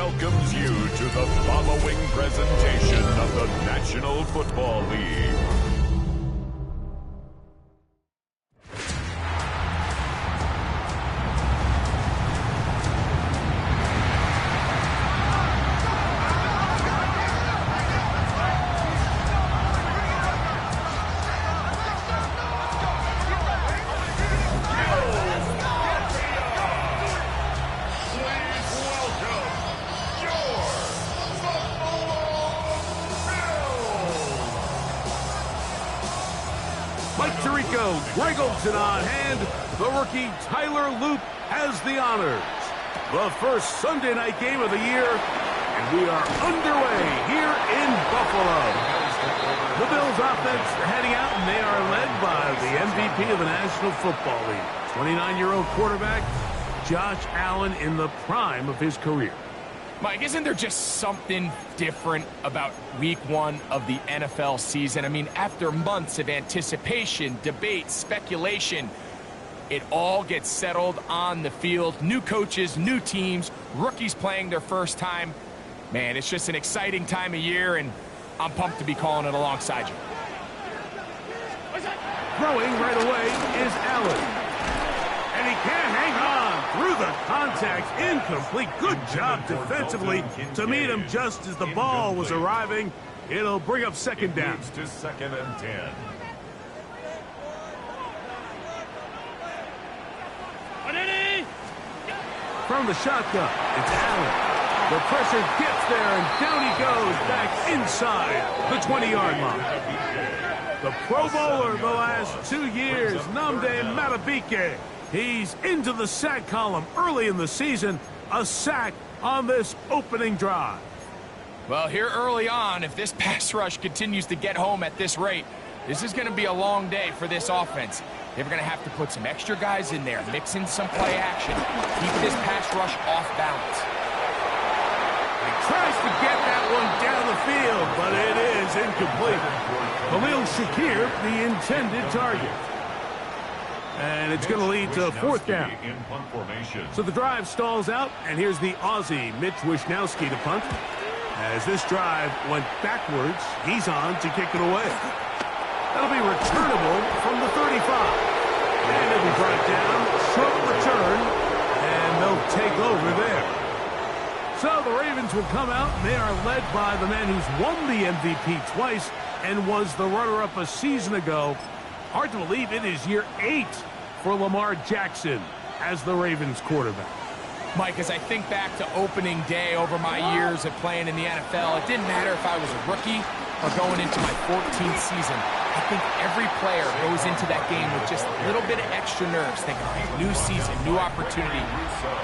welcomes you to the following presentation of the National Football League. Mike Tirico, Greg Olson on hand. The rookie Tyler Loop has the honors. The first Sunday night game of the year, and we are underway here in Buffalo. The Bills offense heading out, and they are led by the MVP of the National Football League, 29-year-old quarterback Josh Allen in the prime of his career. Mike, isn't there just something different about week one of the NFL season? I mean, after months of anticipation, debate, speculation, it all gets settled on the field. New coaches, new teams, rookies playing their first time. Man, it's just an exciting time of year, and I'm pumped to be calling it alongside you. Throwing right away is Allen. And he can't hang on through the contact. Incomplete. Good job defensively to meet him just as the ball was arriving. It'll bring up second down. To 2nd and 10. From the shotgun, it's Allen. The pressure gets there, and down he goes back inside the 20-yard line. The Pro Bowler the last 2 years, Nnamdi Madubuike. He's into the sack column early in the season. A sack on this opening drive. Well, here early on, if this pass rush continues to get home at this rate, this is going to be a long day for this offense. They're going to have to put some extra guys in there, mix in some play action, keep this pass rush off balance. He tries to get that one down the field, but it is incomplete. Khalil Shakir, the intended target. And it's going to lead to fourth down. So the drive stalls out, and here's the Aussie, Mitch Wishnowsky, to punt. As this drive went backwards, he's on to kick it away. That'll be returnable from the 35. And it'll be brought down, short return, and they'll take over there. So the Ravens will come out, and they are led by the man who's won the MVP twice and was the runner-up a season ago. Hard to believe it is year 8 for Lamar Jackson as the Ravens quarterback. Mike, as I think back to opening day over my years of playing in the NFL, it didn't matter if I was a rookie or going into my 14th season. I think every player goes into that game with just a little bit of extra nerves, thinking, new season, new opportunity.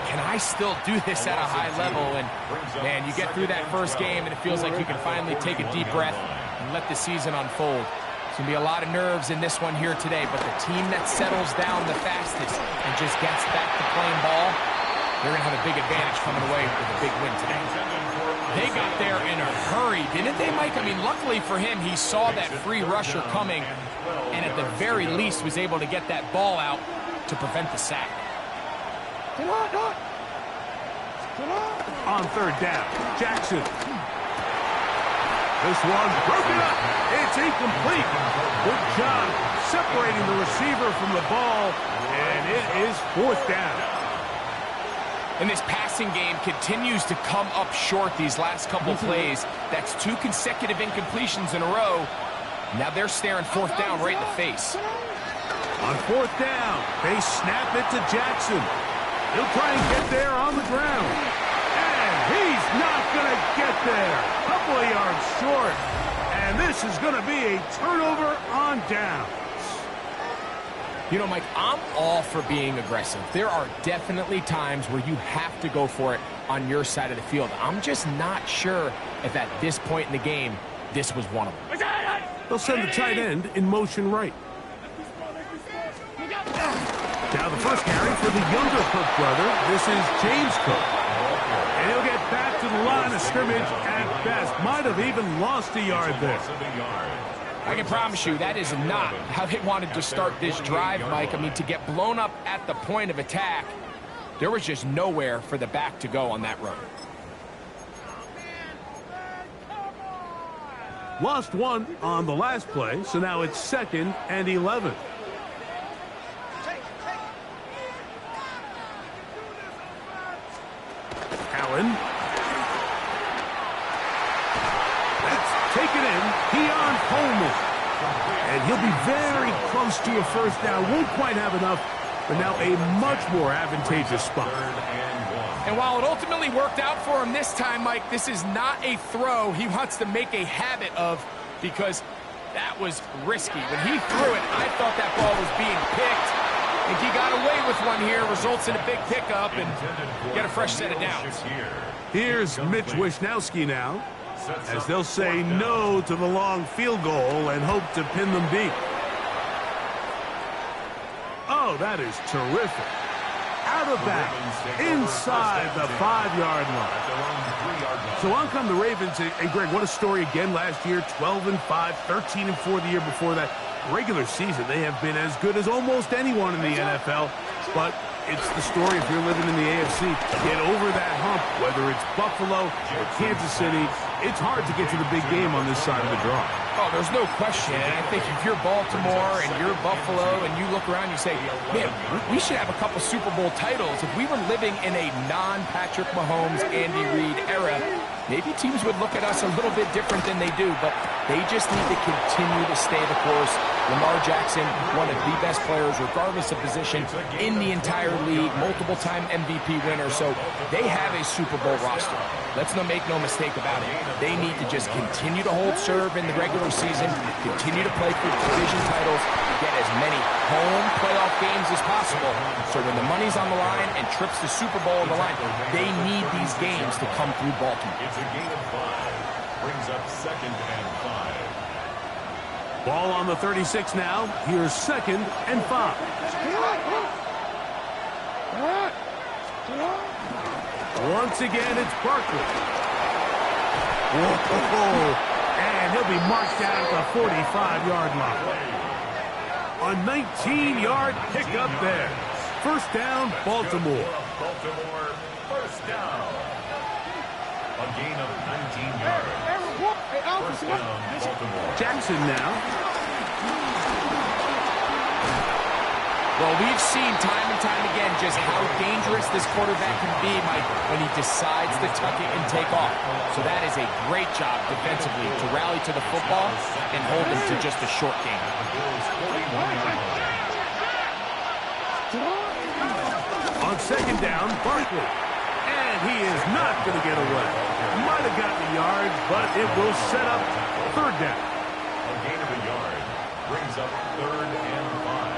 Can I still do this at a high level? And, man, you get through that first game, and it feels like you can finally take a deep breath and let the season unfold. It's going to be a lot of nerves in this one here today, but the team that settles down the fastest and just gets back to playing ball, they're going to have a big advantage coming away with a big win today. They got there in a hurry, didn't they, Mike? I mean, luckily for him, he saw that free rusher coming, and at the very least was able to get that ball out to prevent the sack. On third down, Jackson. This one broken up. It's incomplete. Good job separating the receiver from the ball, and it is fourth down. And this passing game continues to come up short these last couple plays. That's 2 consecutive incompletions in a row. Now they're staring fourth down right in the face. On fourth down, they snap it to Jackson. He'll try and get there on the ground. And he's not going to get there. Couple of yards short. And this is going to be a turnover on down. You know, Mike, I'm all for being aggressive. There are definitely times where you have to go for it on your side of the field. I'm just not sure if at this point in the game, this was one of them. They'll send the tight end in motion right. Now the first carry for the younger Cook brother. This is James Cook. And he'll get back to the line of scrimmage at best. Might have even lost a yard there. I can promise you that is not how they wanted to start this drive, Mike. I mean, to get blown up at the point of attack, there was just nowhere for the back to go on that road. Lost one on the last play, so now it's 2nd and 11. Allen. That's taken in. Keon Coleman. And he'll be very close to a first down. Won't quite have enough, but now a much more advantageous spot. And while it ultimately worked out for him this time, Mike, this is not a throw he wants to make a habit of, because that was risky. When he threw it, I thought that ball was being picked. And he got away with one here, results in a big pickup, and get a fresh set of downs. Here's Mitch Wishnowsky now, as they'll say no to the long field goal and hope to pin them deep. Oh, that is terrific. Out of bounds, inside the 5-yard line. So on come the Ravens. And Greg, what a story again last year. 12-5, 13-4 the year before that. Regular season, they have been as good as almost anyone in the NFL. But it's the story if you're living in the AFC. Get over that hump, whether it's Buffalo or Kansas City. It's hard to get to the big game on this side of the draw. Oh, there's no question. And I think if you're Baltimore and you're Buffalo and you look around and you say, man, we should have a couple Super Bowl titles. If we were living in a non-Patrick Mahomes, Andy Reid era, maybe teams would look at us a little bit different than they do, but they just need to continue to stay the course. Lamar Jackson, one of the best players, regardless of position, in the entire league, multiple-time MVP winner, so they have a Super Bowl roster. Let's not make no mistake about it. They need to just continue to hold serve in the regular season, continue to play for division titles, get as many home playoff games as possible, so when the money's on the line and trips to Super Bowl on the line, they need these games to come through Baltimore. It's a gain of 5. Brings up 2nd and 5. Ball on the 36 now. Here's 2nd and 5. Once again, it's Barkley. Whoa. And he'll be marked down at the 45-yard line. A 19-yard pickup there. First down, Baltimore. Baltimore, first down. A gain of 19 yards. First down, Baltimore. Jackson now. Well, we've seen time and time again just how dangerous this quarterback can be, Mike, when he decides to tuck it and take off. So that is a great job defensively to rally to the football and hold him to just a short game. On 2nd down, Barkley. And he is not going to get away. Might have gotten a yard, but it will set up 3rd down. A gain of a yard brings up 3rd and 5.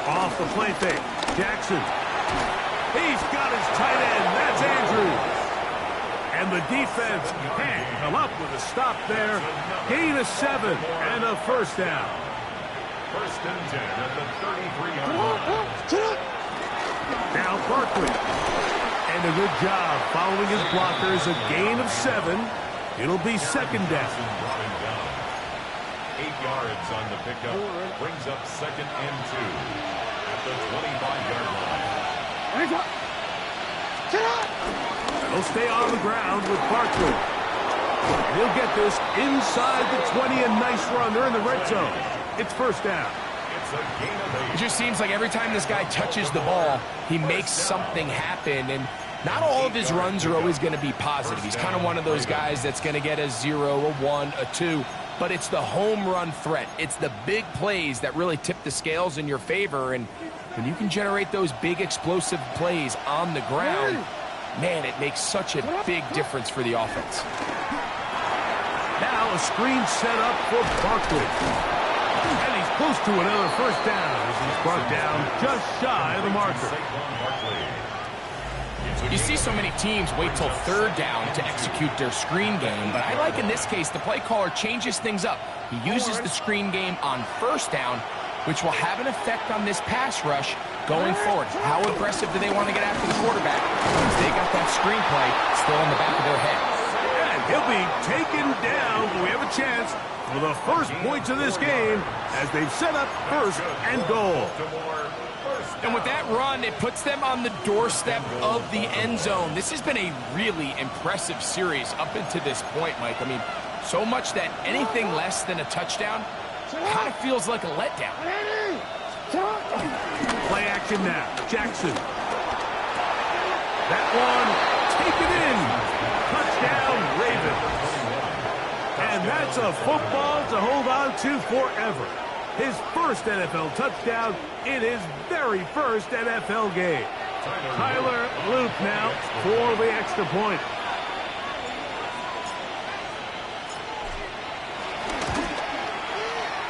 Off the play fake. Jackson. He's got his tight end. That's Andrews. And the defense can't come up with a stop there. Gain of 7 and a first down. 1st and 10 at the 33-yard line. Now Barkley. And a good job following his blockers. A gain of 7. It'll be 2nd down. 8 yards on the pickup. Brings up 2nd and 2 at the 25-yard line. He'll stay on the ground with Barkley. He'll get this inside the 20. A nice run. They're in the red zone. It's first down. It's a gain of 8. It just seems like every time this guy touches the ball, he makes something happen. And not all of his runs are always going to be positive. He's kind of one of those guys that's going to get a 0, a 1, a 2. But it's the home run threat. It's the big plays that really tip the scales in your favor. And when you can generate those big explosive plays on the ground, man, it makes such a big difference for the offense. Now a screen set up for Barkley. And he's close to another first down as he's brought down just shy of the marker. You see so many teams wait till 3rd down to execute their screen game, but I like in this case the play caller changes things up. He uses the screen game on 1st down, which will have an effect on this pass rush going forward. How aggressive do they want to get after the quarterback? Because they got that screen play still in the back of their head. And he'll be taken down. We have a chance for the first points of this game as they've set up 1st and goal. And with that run, it puts them on the doorstep of the end zone. This has been a really impressive series up until this point, Mike. I mean, so much that anything less than a touchdown kind of feels like a letdown. Play action now. Jackson. That one, take it in. Touchdown, Ravens. And that's a football to hold on to forever. His first NFL touchdown in his very first NFL game. Tyler Luke now for the extra point.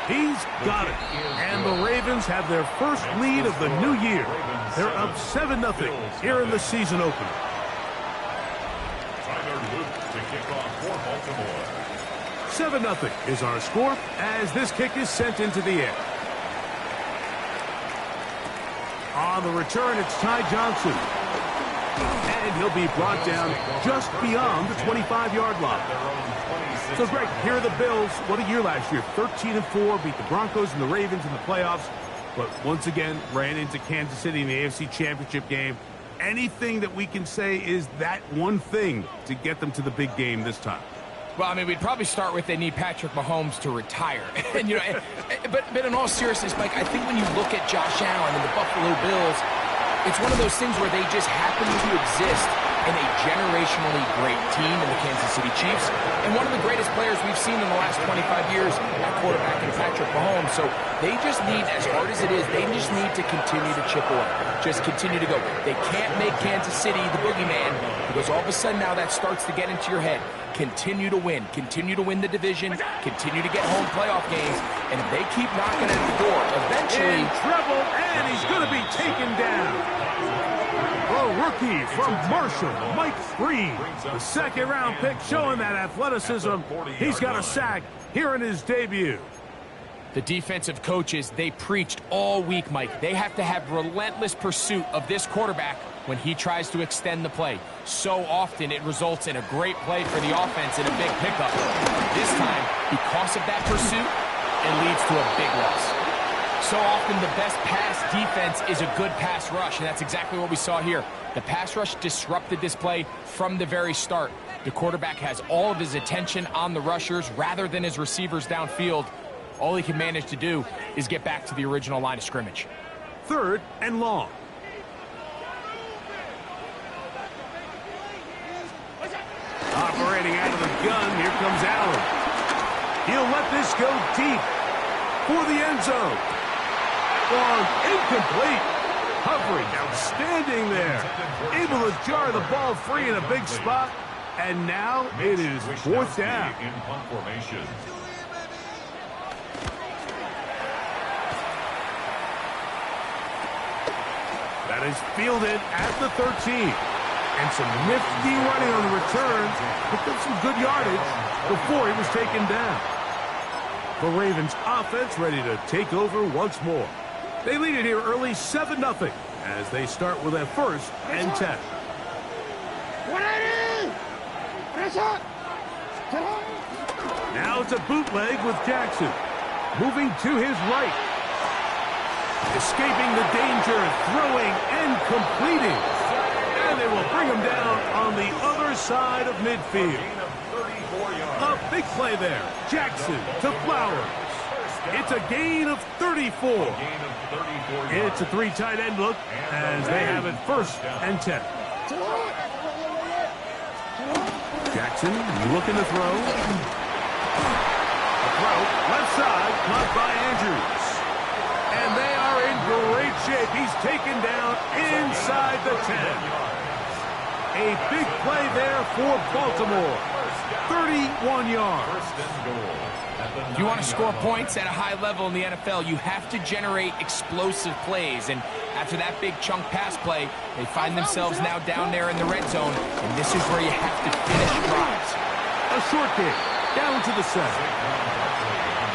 He's got it. And the Ravens have their first lead of the new year. They're up 7-0 here in the season opener. Tyler Luke to kick off for Baltimore. 7-0 is our score as this kick is sent into the air. On the return, it's Ty Johnson. And he'll be brought down just beyond the 25-yard line. So, Greg, here are the Bills. What a year last year. 13-4, beat the Broncos and the Ravens in the playoffs. But once again, ran into Kansas City in the AFC Championship game. Anything that we can say is that one thing to get them to the big game this time? Well, I mean, we'd probably start with they need Patrick Mahomes to retire. And, you know, but in all seriousness, Mike, I think when you look at Josh Allen and the Buffalo Bills, it's one of those things where they just happen to exist in a generationally great team in the Kansas City Chiefs, and one of the greatest players we've seen in the last 25 years at quarterback in Patrick Mahomes. So they just need, as hard as it is, they just need to continue to chip away. Just continue to go. They can't make Kansas City the boogeyman, because all of a sudden now that starts to get into your head. Continue to win the division, continue to get home playoff games, and if they keep knocking at the door, eventually... In trouble, and he's going to be taken down. A rookie from Marshall, Mike Green, the second-round pick, showing that athleticism. He's got a sack here in his debut. The defensive coaches, they preached all week, Mike. They have to have relentless pursuit of this quarterback when he tries to extend the play. So often it results in a great play for the offense and a big pickup. This time, because of that pursuit, it leads to a big loss. So often the best pass defense is a good pass rush, and that's exactly what we saw here. The pass rush disrupted this play from the very start. The quarterback has all of his attention on the rushers rather than his receivers downfield. All he can manage to do is get back to the original line of scrimmage. 3rd and long. Operating out of the gun, here comes Allen. He'll let this go deep for the end zone. Long, incomplete. Hovering, outstanding there. Able to jar the ball free in a big spot. And now it is 4th down. In punt formation. That is fielded at the 13. And some nifty running on the return. Picked up some good yardage before he was taken down. The Ravens offense ready to take over once more. They lead it here early 7-0 as they start with a 1st and 10. Now it's a bootleg with Jackson. Moving to his right. Escaping the danger, throwing and completing. And they will bring him down on the other side of midfield. A big play there. Jackson to Flowers. It's a gain of 34. It's a 3 tight end look as they have it 1st and 10. Jackson looking to throw. A throw left side, caught by Andrews. And they are in great shape. He's taken down inside the 10. A big play there for Baltimore. 31 yards. If you want to score points at a high level in the NFL, you have to generate explosive plays. And after that big chunk pass play, they find themselves now down there in the red zone. And this is where you have to finish drives. A short kick down to the center.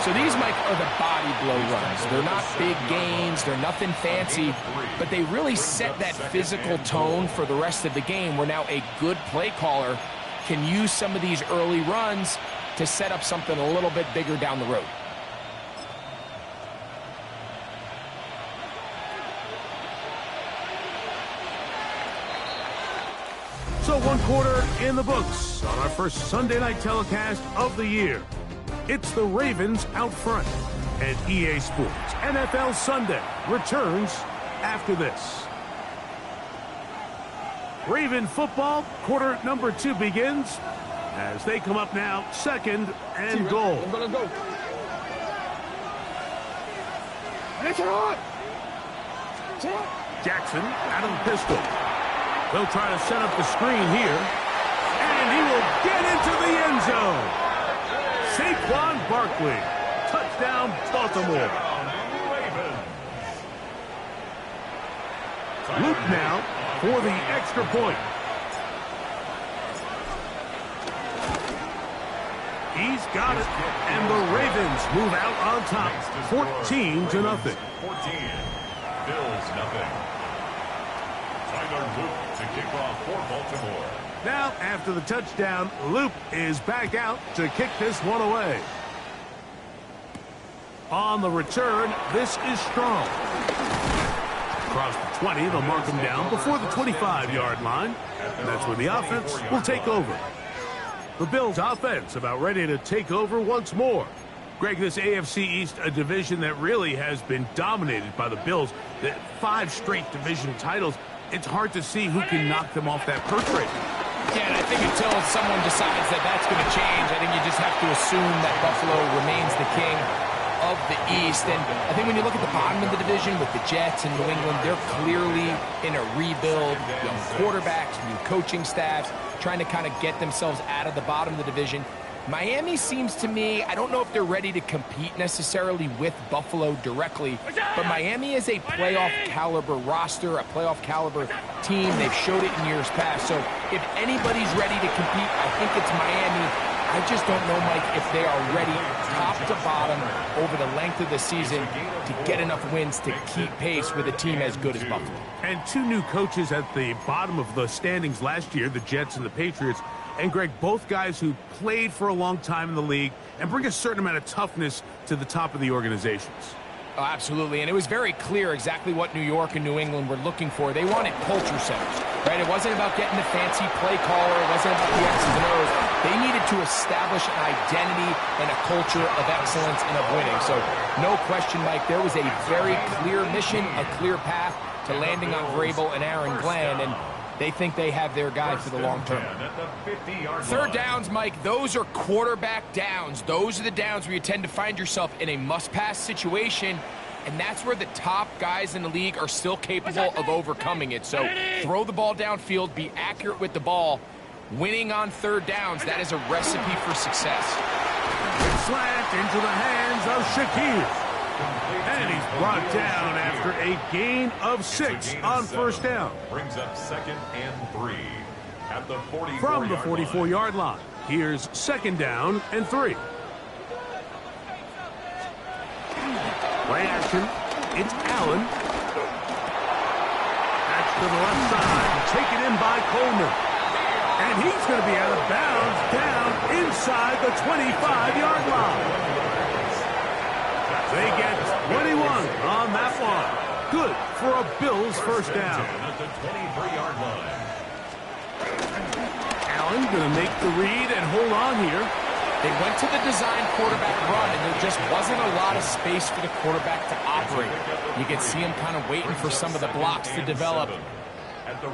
So these, Mike, are the body blow runs. They're not big gains. They're nothing fancy. But they really set that physical tone for the rest of the game where now a good play caller can use some of these early runs to set up something a little bit bigger down the road. So 1 quarter in the books on our first Sunday night telecast of the year. It's the Ravens out front. And EA Sports NFL Sunday returns after this. Raven football, quarter number 2 begins as they come up now, 2nd and goal. Jackson out of the pistol. They'll try to set up the screen here. And he will get into the end zone. Saquon Barkley. Touchdown, Baltimore. Luke now for the extra point. He's got it. And the Ravens move out on top, 14-0. 14. Bills nothing. Tyler Luke to kick off for Baltimore. Now, after the touchdown, Luke is back out to kick this one away. On the return, this is Strong. Across the 20, they'll mark him down before the 25-yard line. And that's when the offense will take over. The Bills' offense about ready to take over once more. Greg, this AFC East, a division that really has been dominated by the Bills. The 5 straight division titles. It's hard to see who can knock them off that perch rate. Yeah, and I think until someone decides that that's going to change, I think you just have to assume that Buffalo remains the king of the East. And I think when you look at the bottom of the division with the Jets and New England, they're clearly in a rebuild. Young quarterbacks, new coaching staffs, trying to kind of get themselves out of the bottom of the division. Miami seems to me, I don't know if they're ready to compete necessarily with Buffalo directly, but Miami is a playoff caliber roster, a playoff caliber team. They've showed it in years past. So if anybody's ready to compete, I think it's Miami. I just don't know, Mike, if they are ready top to bottom over the length of the season to get enough wins to keep pace with a team as good as Buffalo. And 2 new coaches at the bottom of the standings last year, the Jets and the Patriots. And, Greg, both guys who played for a long time in the league and bring a certain amount of toughness to the top of the organizations. Oh, absolutely, and it was very clear exactly what New York and New England were looking for. They wanted culture centers, right? It wasn't about getting the fancy play caller. It wasn't about the X's and O's. They needed to establish an identity and a culture of excellence and of winning. So, no question, Mike, there was a very clear mission, a clear path to landing on Vrabel and Aaron Glenn, and they think they have their guy for the long term. Third downs, Mike, those are quarterback downs. Those are the downs where you tend to find yourself in a must-pass situation, and that's where the top guys in the league are still capable of overcoming it. So throw the ball downfield, be accurate with the ball. Winning on third downs, that is a recipe for success. Slant into the hands of Shakir. And he's brought down after a gain of 6 on first down. Brings up 2nd and 3 at the 44-yard From the 44-yard line. Here's 2nd down and 3. Play action. It's Allen. That's to the left side. Taken in by Coleman. And he's going to be out of bounds down inside the 25-yard line. They get 21 on that one. Good for a Bills first down. At the 23-yard line. Allen going to make the read and hold on here. They went to the design quarterback run, and there just wasn't a lot of space for the quarterback to operate. You could see him kind of waiting for some of the blocks to develop.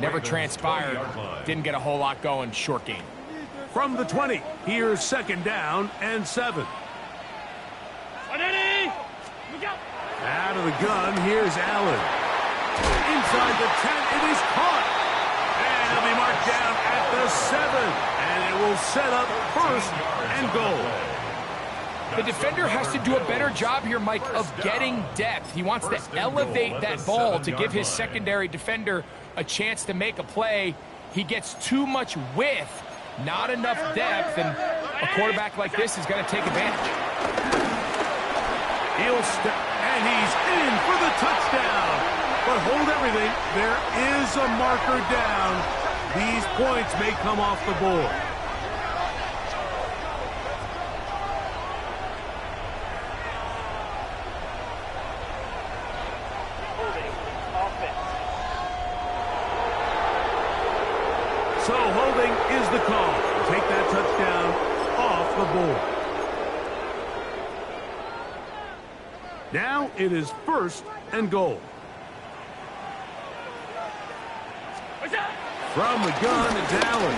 Never transpired. Didn't get a whole lot going. Short game. From the 20, here's 2nd down and 7. Out of the gun, here's Allen. Inside the 10, it is caught. And it'll be marked down at the 7. And it will set up 1st and goal. The defender has to do a better job here, Mike, of getting depth. He wants to elevate that ball to give his secondary defender a chance to make a play. He gets too much width, not enough depth, and a quarterback like this is going to take advantage. He'll step, and he's in for the touchdown. But hold everything, there is a marker down. These points may come off the board. So holding is the call. Take that touchdown off the board. Now it is 1st and goal. From the gun, it's Allen.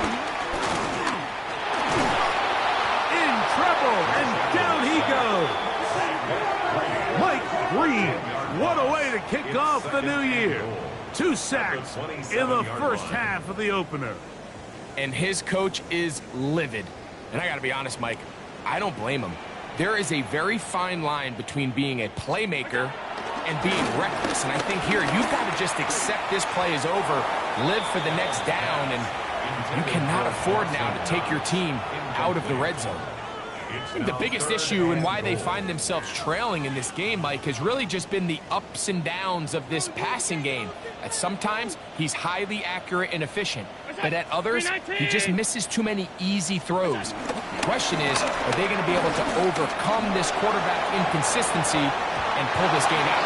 In trouble, and down he goes. Mike Green, what a way to kick off the new year. 2 sacks in the first half of the opener. And his coach is livid. And I got to be honest, Mike, I don't blame him. There is a very fine line between being a playmaker and being reckless. And I think here you've got to just accept this play is over, live for the next down, and you cannot afford now to take your team out of the red zone. I think the biggest issue and why they find themselves trailing in this game, Mike, has really just been the ups and downs of this passing game. At sometimes, he's highly accurate and efficient, but at others, he just misses too many easy throws. The question is, are they going to be able to overcome this quarterback inconsistency and pull this game out?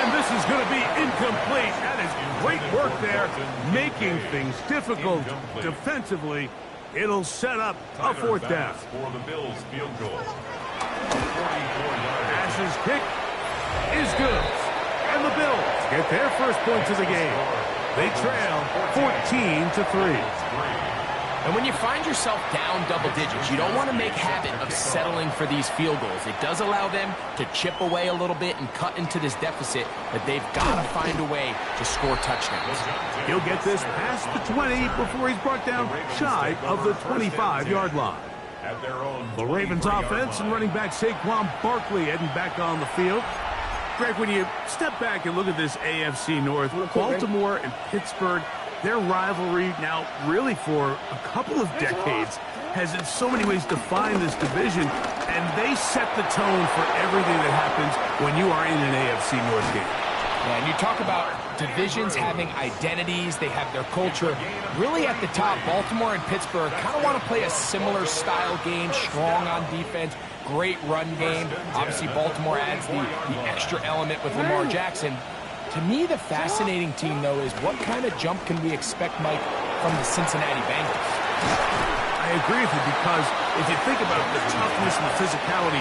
And this is going to be incomplete. That is great work there, making things difficult defensively. It'll set up a 4th down. For the Bills field goal. Ash's kick is good. And the Bills get their first points of the game. They trail 14-3. And when you find yourself down double digits, you don't want to make habit of settling for these field goals. It does allow them to chip away a little bit and cut into this deficit, but they've got to find a way to score touchdowns. He'll get this past the 20 before he's brought down shy of the 25-yard line. The Ravens offense and running back Saquon Barkley heading back on the field. Greg, when you step back and look at this AFC North, Baltimore and Pittsburgh, their rivalry now really for a couple of decades has in so many ways defined this division, and they set the tone for everything that happens when you are in an AFC North game. Yeah, and you talk about divisions having identities, they have their culture. Really at the top, Baltimore and Pittsburgh kind of want to play a similar style game, strong on defense, great run game. Obviously, Baltimore adds the extra element with Lamar Jackson. To me, the fascinating team, though, is what kind of jump can we expect, Mike, from the Cincinnati Bengals? I agree with you because if you think about the toughness and the physicality,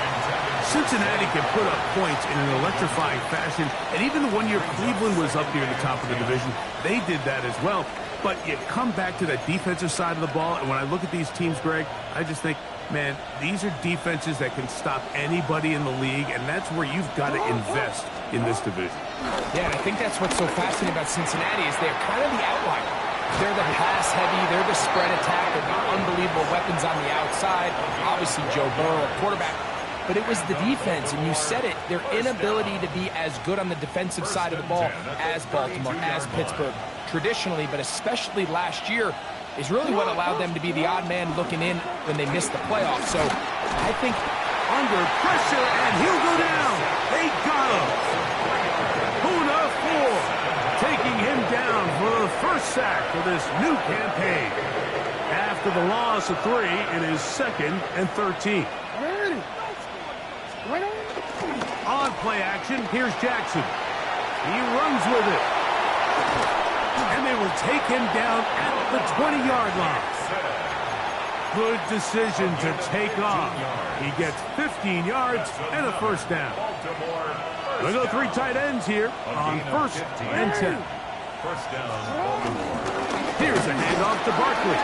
Cincinnati can put up points in an electrifying fashion. And even the 1 year Cleveland was up near the top of the division, they did that as well. But you come back to that defensive side of the ball, and when I look at these teams, Greg, I just think, man, these are defenses that can stop anybody in the league, and that's where you've got to invest in this division. Yeah, and I think that's what's so fascinating about Cincinnati is they're kind of the outlier. They're the pass-heavy, they're the spread attack, they've got unbelievable weapons on the outside. Obviously, Joe Burrow, quarterback. But it was the defense, and you said it, their inability to be as good on the defensive side of the ball as Baltimore, as Pittsburgh, traditionally, but especially last year, is really what allowed them to be the odd man looking in when they missed the playoffs. So I think under pressure, and he'll go down. They got him. Poona Ford taking him down for the first sack of this new campaign. After the loss of 3, it is 2nd and 13. On play action, here's Jackson. He runs with it. And they will take him down at the 20-yard line. Good decision to take off. He gets 15 yards and a first down. We'll go 3 tight ends here on 1st and 10. First down, Baltimore. Here's a handoff to Barkley.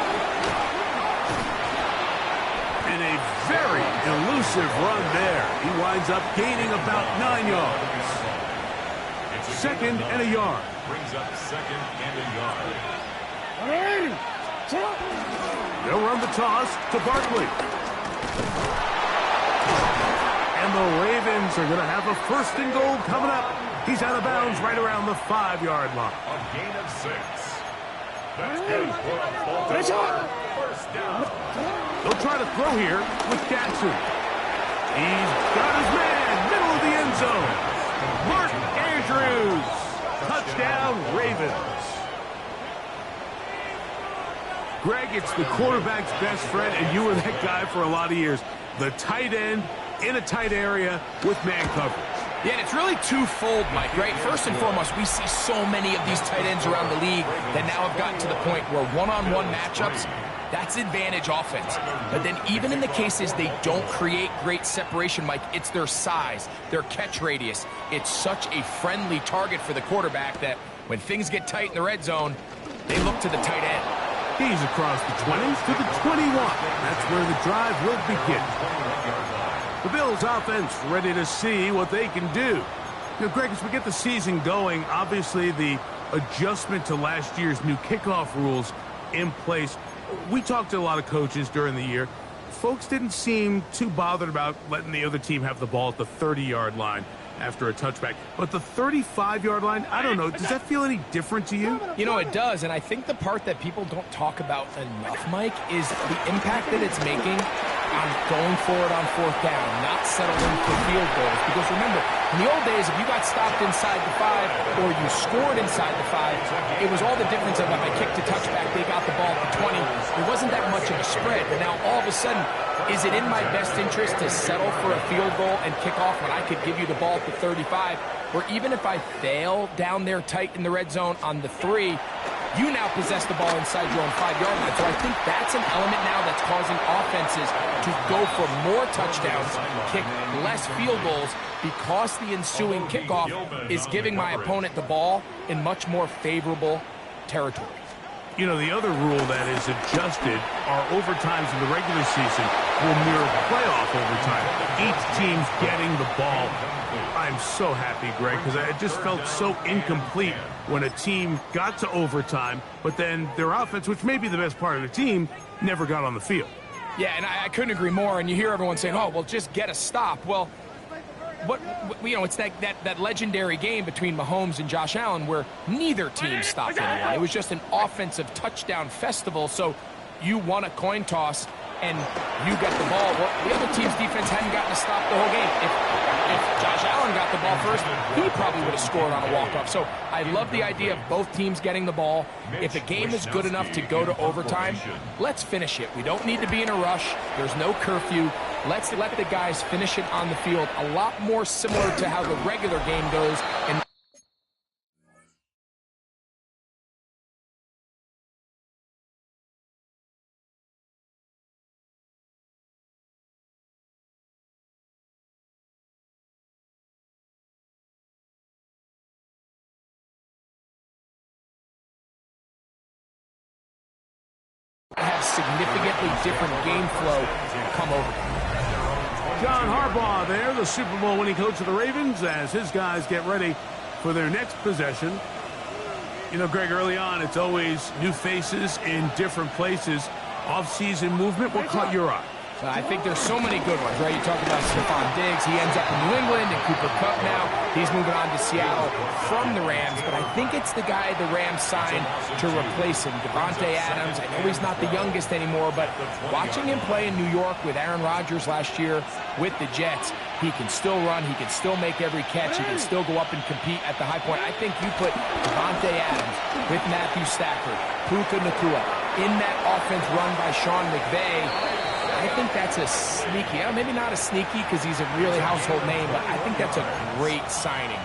And a very elusive run there. He winds up gaining about 9 yards. 2nd and a yard. Brings up 2nd and a yard. They'll run the toss to Barkley. And the Ravens are going to have a 1st and goal coming up. He's out of bounds right around the 5-yard line. A gain of 6. That's good for a Baltimore first down. They'll try to throw here with Jackson. He's got his man, middle of the end zone. Mark Andrews. Touchdown, Ravens. Greg, it's the quarterback's best friend, and you were that guy for a lot of years. The tight end in a tight area with man coverage. Yeah, and it's really twofold, Mike, right? First and foremost, we see so many of these tight ends around the league that now have gotten to the point where one-on-one matchups, that's advantage offense. But then even in the cases they don't create great separation, Mike, it's their size, their catch radius. It's such a friendly target for the quarterback that when things get tight in the red zone, they look to the tight end. He's across the 20s to the 21. That's where the drive will begin. The Bills offense ready to see what they can do. You know, Greg, as we get the season going, obviously the adjustment to last year's new kickoff rules in place. We talked to a lot of coaches during the year. Folks didn't seem too bothered about letting the other team have the ball at the 30-yard line after a touchback. But the 35-yard line, I don't know, does that feel any different to you? You know, it does, and I think the part that people don't talk about enough, Mike, is the impact that it's making on going forward on fourth down, not settling for field goals. Because remember, in the old days, if you got stopped inside the 5 or you scored inside the 5, it was all the difference of if I kicked a touchback, they got the ball at the 20. It wasn't that much of a spread, but now all of a sudden, is it in my best interest to settle for a field goal and kick off when I could give you the ball at the 35? Or even if I fail down there tight in the red zone on the 3, you now possess the ball inside your own 5-yard line. So I think that's an element now that's causing offenses to go for more touchdowns, kick less field goals, because the ensuing kickoff is giving my opponent the ball in much more favorable territory. You know, the other rule that is adjusted are overtimes in the regular season will mirror playoff overtime. Each team's getting the ball. I'm so happy, Greg, because it just felt so incomplete when a team got to overtime, but then their offense, which may be the best part of the team, never got on the field. Yeah, and I couldn't agree more. And you hear everyone saying, oh, well, just get a stop. Well, you know, it's that legendary game between Mahomes and Josh Allen where neither team stopped anyone. It was just an offensive touchdown festival. So you won a coin toss and you get the ball. Well, the other team's defense hadn't gotten a stop the whole game. If Josh Allen got the ball first, he probably would have scored on a walk-off. So I love the idea of both teams getting the ball. If a game is good enough to go to overtime, let's finish it. We don't need to be in a rush. There's no curfew. Let's let the guys finish it on the field. A lot more similar to how the regular game goes. And have significantly different game flow come over. John Harbaugh there, the Super Bowl winning coach of the Ravens, as his guys get ready for their next possession. You know, Greg, early on, it's always new faces in different places. Off-season movement, what caught your eye? I think there's so many good ones, right? You talk about Stephon Diggs. He ends up in New England, and Cooper Kupp now. He's moving on to Seattle from the Rams, but I think it's the guy the Rams signed to replace him, Davante Adams. I know he's not the youngest anymore, but watching him play in New York with Aaron Rodgers last year with the Jets, he can still run, he can still make every catch, he can still go up and compete at the high point. I think you put Davante Adams with Matthew Stafford, Puka Nacua, in that offense run by Sean McVay. I think that's a sneaky, maybe not a sneaky because he's a really household name, but I think that's a great signing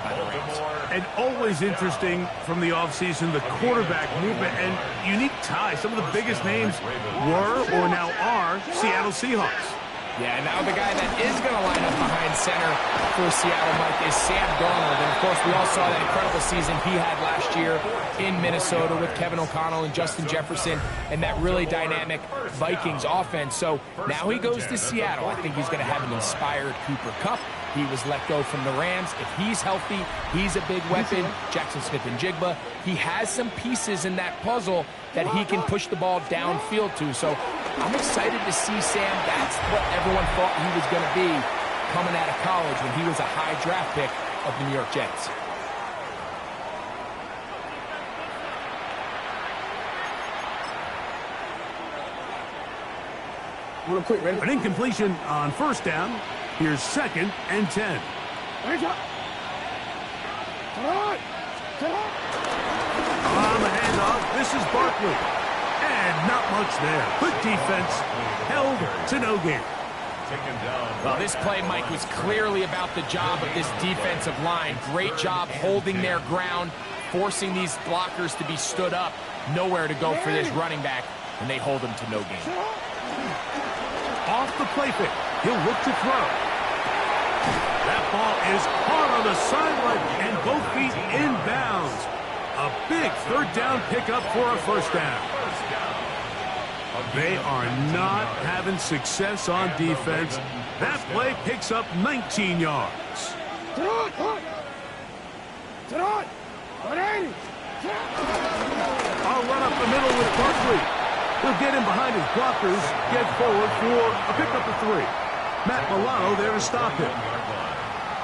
by the Rams. And always interesting from the offseason, the quarterback movement and unique ties. Some of the biggest names were or now are Seattle Seahawks. Yeah, now the guy that is going to line up behind center for Seattle, Mike, is Sam Darnold. And, of course, we all saw that incredible season he had last year in Minnesota with Kevin O'Connell and Justin Jefferson and that really dynamic Vikings offense. So now he goes to Seattle. I think he's going to have an inspired Cooper Kupp. He was let go from the Rams. If he's healthy, he's a big weapon. Jackson Smith-Njigba. He has some pieces in that puzzle that he can push the ball downfield to. So I'm excited to see Sam. That's what everyone thought he was going to be coming out of college when he was a high draft pick of the New York Jets. An incompletion on first down. Here's 2nd and 10. On the handoff, this is Barkley. And not much there. Good defense, held to no gain. taken down. Well, this play, Mike, was clearly about the job of this defensive line. Great job holding their ground, forcing these blockers to be stood up. Nowhere to go for this running back, and they hold him to no gain. Off the play fake. He'll look to throw. That ball is hard on the sideline, and both feet inbounds. A big third down pickup for a first down. They are not having success on defense. That play picks up 19 yards. I'll run up the middle with Barkley. He'll get in behind his blockers, get forward for a pickup of 3. Matt Milano there to stop him.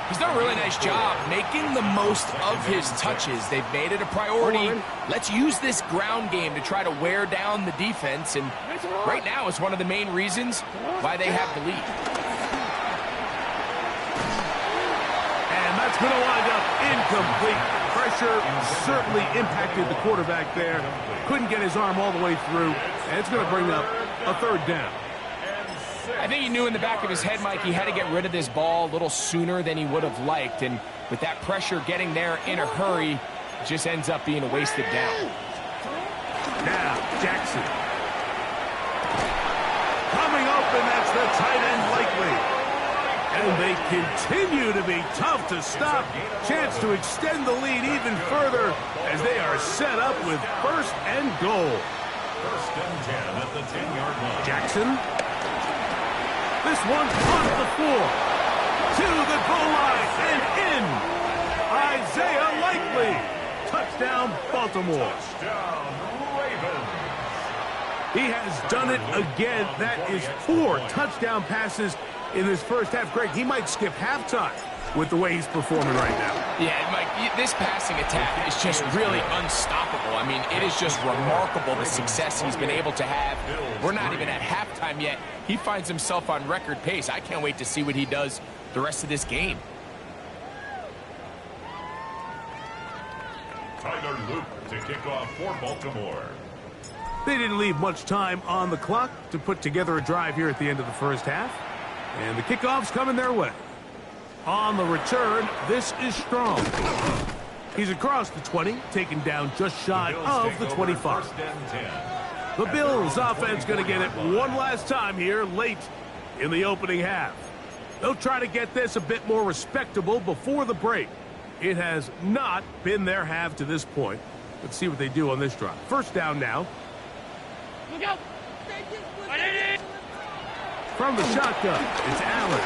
He's done a really nice job making the most of his touches. They've made it a priority. Let's use this ground game to try to wear down the defense, and right now it's one of the main reasons why they have the lead. And that's going to wind up incomplete. Pressure certainly impacted the quarterback there. Couldn't get his arm all the way through, and it's going to bring up a third down. I think he knew in the back of his head, Mike, he had to get rid of this ball a little sooner than he would have liked. And with that pressure getting there in a hurry, it just ends up being a wasted down. Now, Jackson. Coming open, that's the tight end Likely. And they continue to be tough to stop. Chance to extend the lead even further as they are set up with first and goal. First and 10 at the 10-yard line. Jackson. This one on the floor. To the goal line and in. Isaiah Likely. Touchdown, Baltimore. Touchdown, Ravens. He has done it again. That is 4 touchdown passes in this first half. Greg, he might skip halftime with the way he's performing right now. Yeah, Mike, this passing attack is just really unstoppable. I mean, it is just remarkable the success he's been able to have. We're not even at halftime yet. He finds himself on record pace. I can't wait to see what he does the rest of this game. Tyler Luke to kick off for Baltimore. They didn't leave much time on the clock to put together a drive here at the end of the first half. And the kickoff's coming their way. On the return, this is Strong. He's across the 20, taken down just shy of the 25. First and 10. The Bills offense going to get it one last time here late in the opening half. They'll try to get this a bit more respectable before the break. It has not been their half to this point. Let's see what they do on this drive. First down now. Look out! From the shotgun, it's Allen.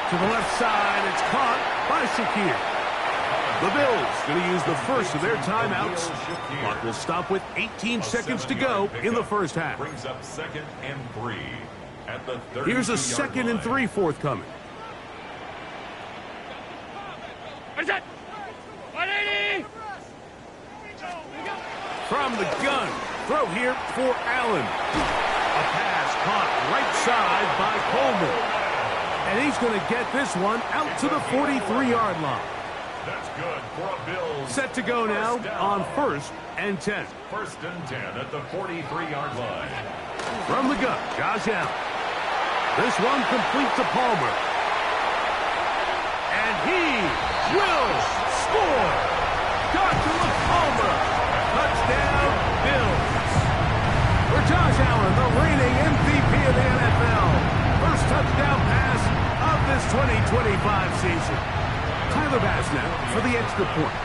To the left side, it's caught by Shakir. The Bills going to use the first of their timeouts. Clock will stop with 18 seconds to go in the first half. Brings up 2nd and 3 at the 32-yard Here's a 2nd and 3 forthcoming. From the gun, throw here for Allen. A pass caught right side by Coleman. And he's going to get this one out to the 43-yard line. That's good for a Bills. Set to go now on 1st and 10. First and 10 at the 43-yard line. From the gun, Josh Allen. This one complete to Palmer. And he will score. Joshua Palmer. Touchdown, Bills. For Josh Allen, the reigning MVP of the NFL. First touchdown pass of this 2025 season. Tyler Bass now for the extra point.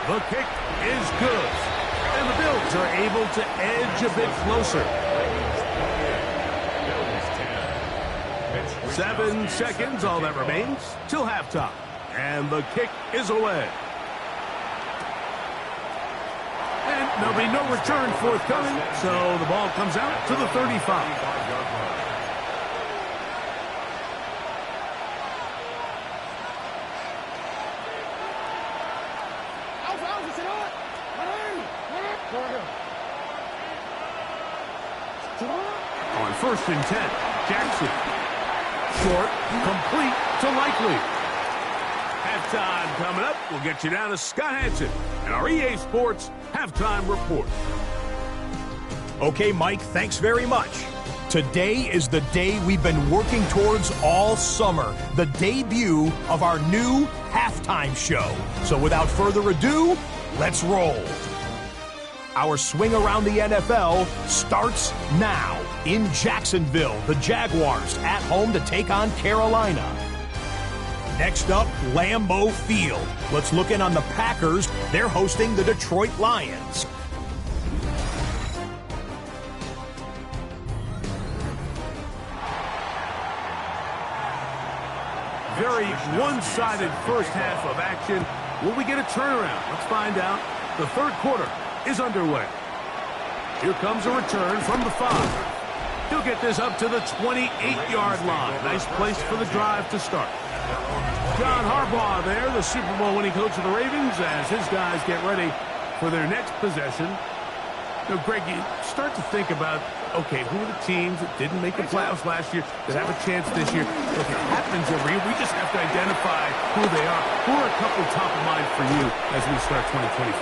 The kick is good. And the Bills are able to edge a bit closer. 7 seconds, all that remains, till halftime. And the kick is away. And there'll be no return forthcoming, so the ball comes out to the 35. On 1st and 10, Jackson. Short, complete to Likely. Halftime coming up. We'll get you down to Scott Hanson and our EA Sports Halftime Report. Okay, Mike, thanks very much. Today is the day we've been working towards all summer, the debut of our new halftime show. So without further ado, let's roll. Our swing around the NFL starts now. In Jacksonville, the Jaguars at home to take on Carolina. Next up, Lambeau Field. Let's look in on the Packers. They're hosting the Detroit Lions. Very one-sided first half of action. Will we get a turnaround? Let's find out. The third quarter is underway. Here comes a return from the 5. He'll get this up to the 28-yard line. Nice place for the drive to start. John Harbaugh there, the Super Bowl winning coach of the Ravens, as his guys get ready for their next possession. You know, Greg, you start to think about, okay, who are the teams that didn't make the playoffs last year that have a chance this year? Look, it happens every year. We just have to identify who they are. Who are a couple top of mind for you as we start 2025?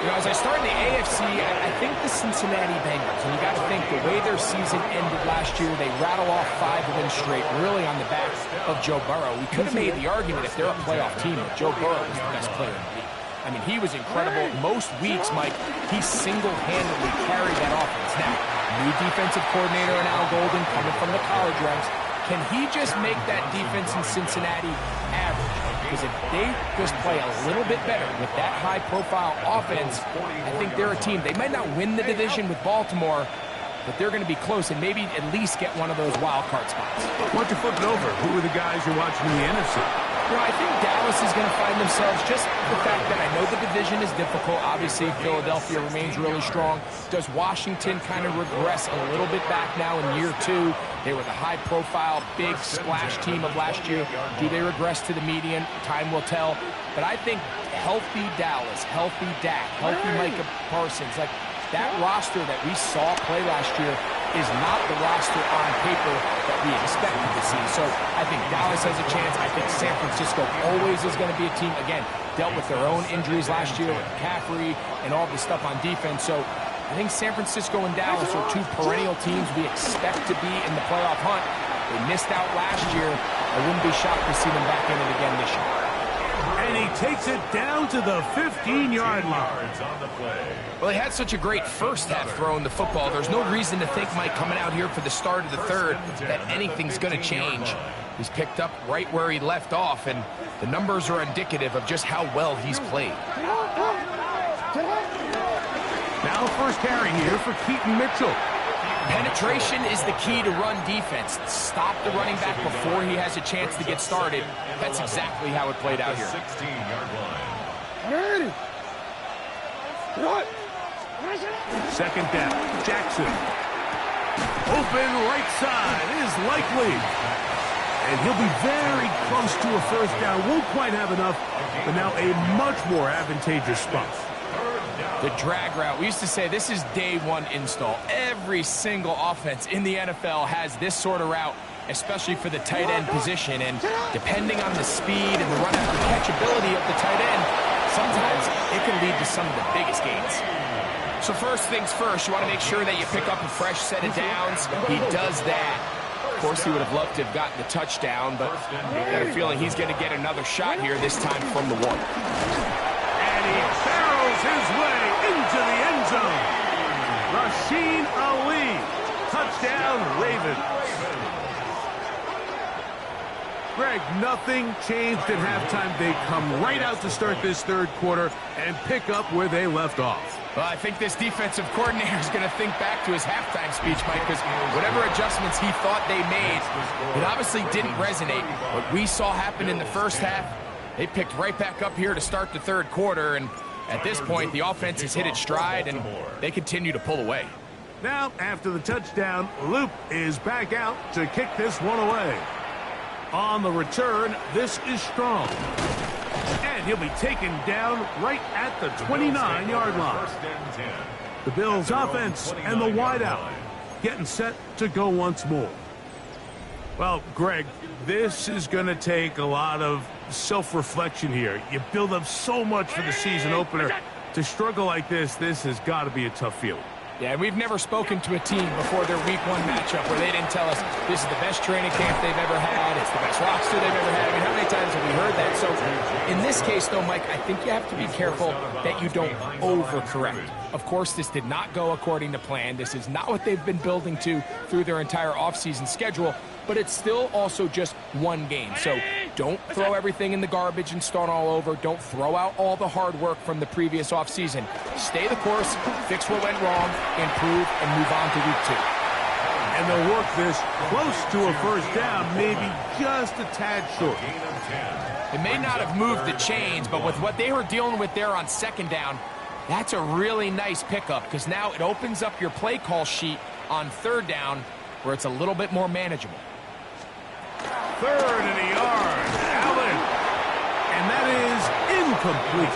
You know, as I start in the AFC, I think the Cincinnati Bengals, and you got to think the way their season ended last year, they rattle off 5 wins straight, really on the back of Joe Burrow. We could have made the argument if they're a playoff team that Joe Burrow was the best player in the league. I mean, he was incredible. Most weeks, Mike, he single-handedly carried that offense. Now, new defensive coordinator in Al Golden coming from the college ranks. Can he just make that defense in Cincinnati average? Because if they just play a little bit better with that high-profile offense, I think they're a team. They might not win the division with Baltimore, but they're going to be close and maybe at least get one of those wild card spots. Why don't you flip it over? Who are the guys you're watching in the NFC? You know, I think Dallas is going to find themselves, just the fact that I know the division is difficult. Obviously, Philadelphia remains really strong. Does Washington kind of regress a little bit back now in year 2? They were the high-profile, big splash team of last year. Do they regress to the median? Time will tell. But I think healthy Dallas, healthy Dak, healthy Micah Parsons, like that roster that we saw play last year is not the roster on paper that we expected to see. So I think Dallas has a chance. I think San Francisco always is going to be a team, again, dealt with their own injuries last year with McCaffrey and all this stuff on defense. So I think San Francisco and Dallas are 2 perennial teams we expect to be in the playoff hunt. They missed out last year. I wouldn't be shocked to see them back in it again this year. And he takes it down to the 15-yard line. Well, he had such a great first half throwing the football. There's no reason to think, Mike, coming out here for the start of the third, that anything's going to change. He's picked up right where he left off, and the numbers are indicative of just how well he's played. Now first carry here for Keaton Mitchell. Penetration is the key to run defense. Stop the running back before he has a chance to get started. That's exactly how it played out here. 16-yard line. Ready. What? Second down, Jackson. Open right side is likely. And he'll be very close to a first down. Won't quite have enough, but now a much more advantageous spot. The drag route. We used to say this is day 1 install. Every single offense in the NFL has this sort of route, especially for the tight end position. And depending on the speed and the run after catch ability of the tight end, sometimes it can lead to some of the biggest gains. So first things first, you want to make sure that you pick up a fresh set of downs. He does that. Of course, he would have loved to have gotten the touchdown, but I've got a feeling he's going to get another shot here, this time from the 1. And he barrels his way into the end zone. Rasheen Ali, touchdown Ravens. Greg, nothing changed at halftime. They come right out to start this third quarter and pick up where they left off. Well, I think this defensive coordinator is going to think back to his halftime speech, Mike, because whatever adjustments he thought they made, it obviously didn't resonate. What we saw happen in the first half, they picked right back up here to start the third quarter, and at this point, the offense has hit its stride, and they continue to pull away. Now, after the touchdown, Luke is back out to kick this one away. On the return, this is Strong. And he'll be taken down right at the 29-yard line. The Bills' offense and the wideout getting set to go once more. Well, Greg, this is going to take a lot of self-reflection here. You build up so much for the season opener. To struggle like this has got to be a tough feeling. Yeah, and we've never spoken to a team before their Week 1 matchup where they didn't tell us this is the best training camp they've ever had, it's the best roster they've ever had. I mean, how many times have we heard that? So in this case, though, Mike, I think you have to be careful that you don't overcorrect. Of course, this did not go according to plan. This is not what they've been building to through their entire offseason schedule, but it's still also just one game. So don't throw everything in the garbage and start all over. Don't throw out all the hard work from the previous offseason. Stay the course, fix what went wrong, improve, and move on to Week 2. And they'll work this close to a first down, maybe just a tad short. It may not have moved the chains, but with what they were dealing with there on second down, that's a really nice pickup because now it opens up your play call sheet on third down where it's a little bit more manageable. 3rd and a yard. Allen. And that is incomplete.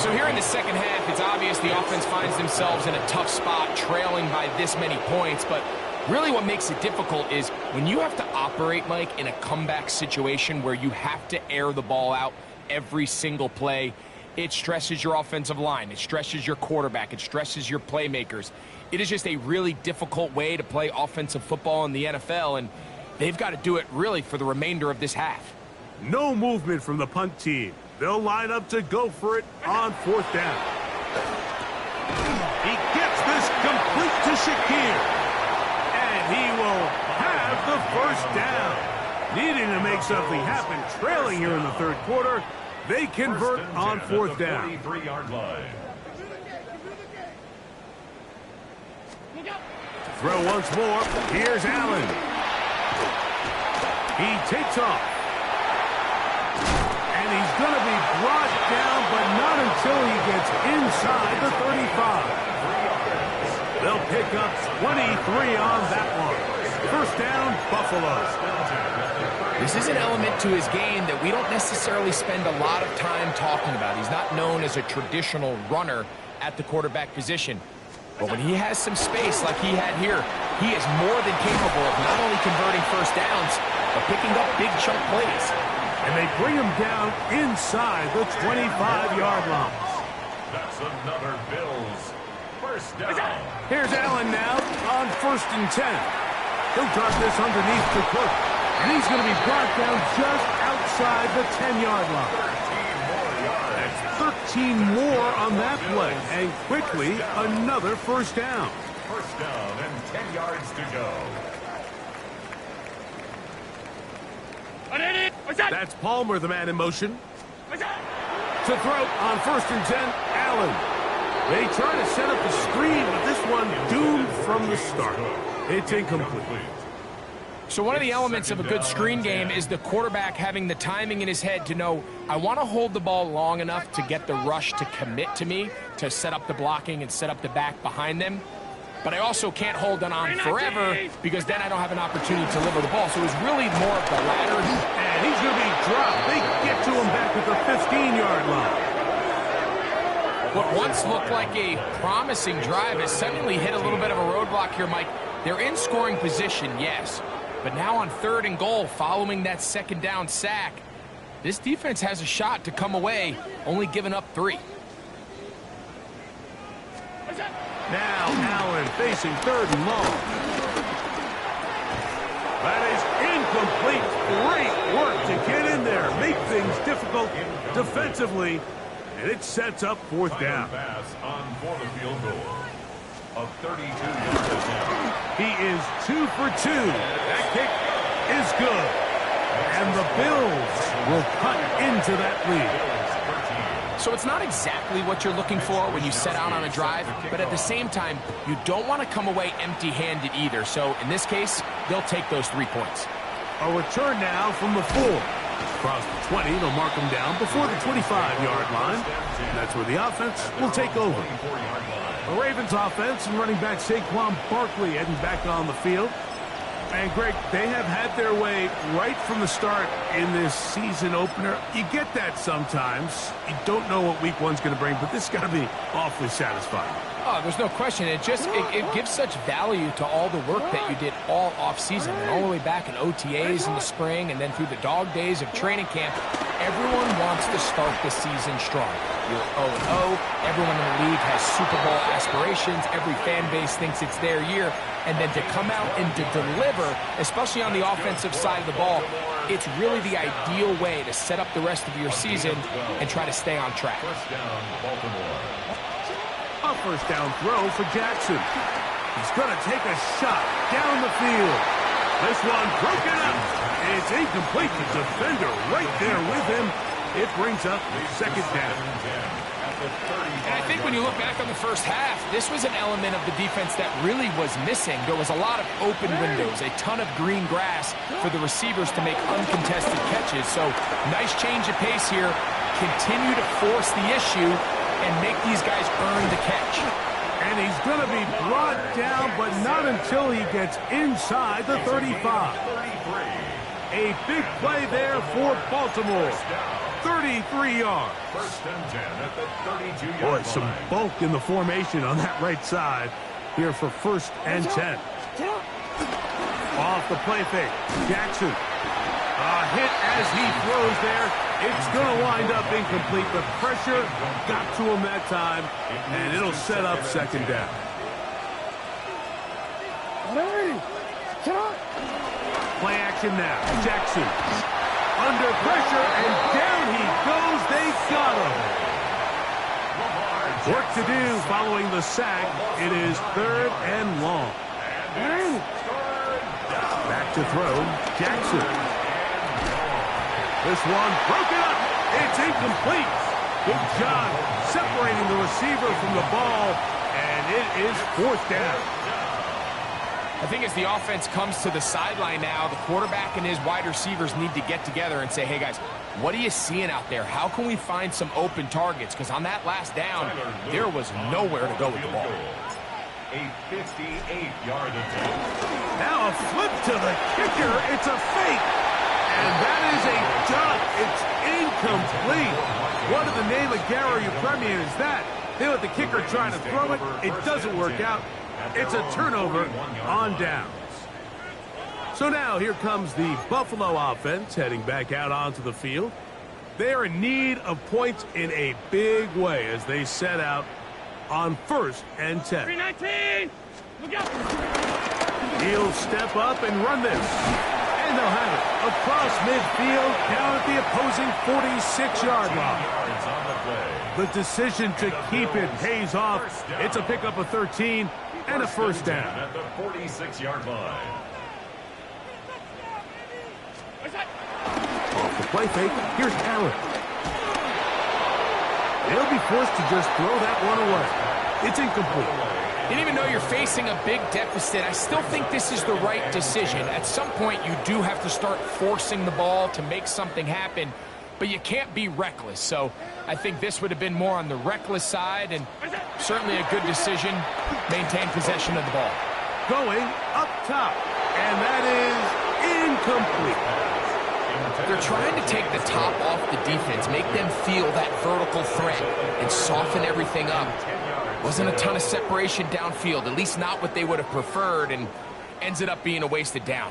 So here in the second half, it's obvious the offense finds themselves in a tough spot, trailing by this many points. But really what makes it difficult is when you have to operate, Mike, in a comeback situation where you have to air the ball out every single play, it stresses your offensive line. It stresses your quarterback. It stresses your playmakers. It is just a really difficult way to play offensive football in the NFL, and they've got to do it really for the remainder of this half. No movement from the punt team. They'll line up to go for it on 4th down. He gets this complete to Shakir. And he will have the first down. Needing to make something happen, trailing here in the 3rd quarter, they convert on 4th down. 33-yard line. Throw once more. Here's Allen. He takes off. And he's going to be brought down, but not until he gets inside the 35. They'll pick up 23 on that one. First down, Buffalo. This is an element to his game that we don't necessarily spend a lot of time talking about. He's not known as a traditional runner at the quarterback position. But when he has some space like he had here, he is more than capable of not only converting first downs, but picking up big chunk plays. And they bring him down inside the 25-yard line. That's another Bills first down. Here's Allen now on 1st and 10. He'll drop this underneath to Cook. And he's going to be brought down just outside the 10-yard line. That's 13 more on that play. And quickly, another first down. First down and 10 yards to go. That's Palmer, the man in motion. To throw on 1st and 10, Allen. They try to set up a screen, but this one doomed from the start. It's incomplete. So one of the elements of a good screen game is the quarterback having the timing in his head to know, I want to hold the ball long enough to get the rush to commit to me, to set up the blocking and set up the back behind them. But I also can't hold it on forever because then I don't have an opportunity to deliver the ball. So it was really more of the latter. And he's going to be dropped. They get to him back at the 15-yard line. What once looked like a promising drive has suddenly hit a little bit of a roadblock here, Mike. They're in scoring position, yes. But now on 3rd and goal, following that second down sack, this defense has a shot to come away, only giving up 3. Now Allen facing 3rd and long. That is incomplete. Great work to get in there, make things difficult defensively, and it sets up 4th down. Pass on for the field goal of 32-yard attempt. He is 2 for 2. That kick is good. And the Bills will cut into that lead. So it's not exactly what you're looking for when you set out on a drive, but at the same time, you don't want to come away empty-handed either. So in this case, they'll take those 3 points. A return now from the 4. Across the 20, they'll mark him down before the 25-yard line. That's where the offense will take over. The Ravens offense and running back Saquon Barkley heading back on the field. And, Greg, they have had their way right from the start in this season opener. You get that sometimes. You don't know what week 1's going to bring, but this has got to be awfully satisfying. Oh, there's no question. It gives such value to all the work that you did all offseason, and all the way back in OTAs in the spring and then through the dog days of training camp. Everyone wants to start the season strong. You're 0-0. Everyone in the league has Super Bowl aspirations. Every fan base thinks it's their year. And then to come out and to deliver, especially on the offensive side of the ball, it's really the ideal way to set up the rest of your season and try to stay on track. First down, Baltimore. A first down throw for Jackson. He's going to take a shot down the field. This one broken up. It's incomplete. The defender right there with him. It brings up second down. And I think when you look back on the first half, this was an element of the defense that really was missing. There was a lot of open windows, a ton of green grass for the receivers to make uncontested catches. So nice change of pace here. Continue to force the issue and make these guys earn the catch. And he's going to be brought down, but not until he gets inside the 35. A big play there for Baltimore. 33 yards. First and 10 at the 32-yard Boy, line. some bulk in the formation on that right side here for first and 10. Off the play fake. Jackson. A hit as he throws there. It's going to wind up incomplete. The pressure got to him that time, and it'll set up second down. Play action now. Jackson. Under pressure, and down he goes. They got him. Work to do following the sack. It is third and long. Back to throw. Jackson. This one broken up. It's incomplete. Good job separating the receiver from the ball, and it is fourth down. I think as the offense comes to the sideline now, the quarterback and his wide receivers need to get together and say, hey, guys, what are you seeing out there? How can we find some open targets? Because on that last down, there was nowhere to go with the ball. A 58-yard attempt. Now a flip to the kicker. It's a fake. And that is a dunk. It's incomplete. What in the name of Gary Premier is that? They let the kicker try to throw it. It doesn't work out. It's a turnover on downs. So now here comes the Buffalo offense heading back out onto the field. They are in need of points in a big way as they set out on first and 10. 319! Look out! He'll step up and run this. And they'll have it across midfield down at the opposing 46-yard line. Yards on the play. The decision to keep it pays off. It's a pickup of 13 and a first down. At the 46-yard line. Off the play fake, here's Allen. They'll be forced to just throw that one away. It's incomplete. And even though you're facing a big deficit, I still think this is the right decision. At some point, you do have to start forcing the ball to make something happen, but you can't be reckless. So I think this would have been more on the reckless side, and certainly a good decision. Maintain possession of the ball. Going up top, and that is incomplete. They're trying to take the top off the defense, make them feel that vertical threat, and soften everything up. Wasn't a ton of separation downfield, at least not what they would have preferred, and ends it up being a wasted down.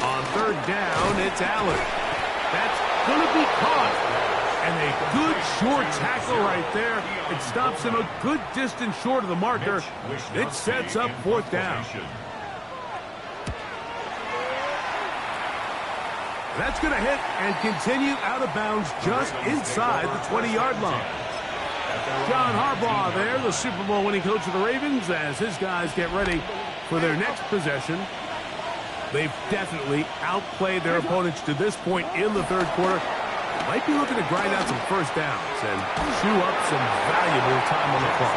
On third down, it's Allen. That's going to be caught. And a good short tackle right there. It stops him a good distance short of the marker. It sets up fourth down. That's going to hit and continue out of bounds just inside the 20-yard line. John Harbaugh there, the Super Bowl winning coach of the Ravens, as his guys get ready for their next possession. They've definitely outplayed their opponents to this point in the third quarter. Might be looking to grind out some first downs and chew up some valuable time on the clock.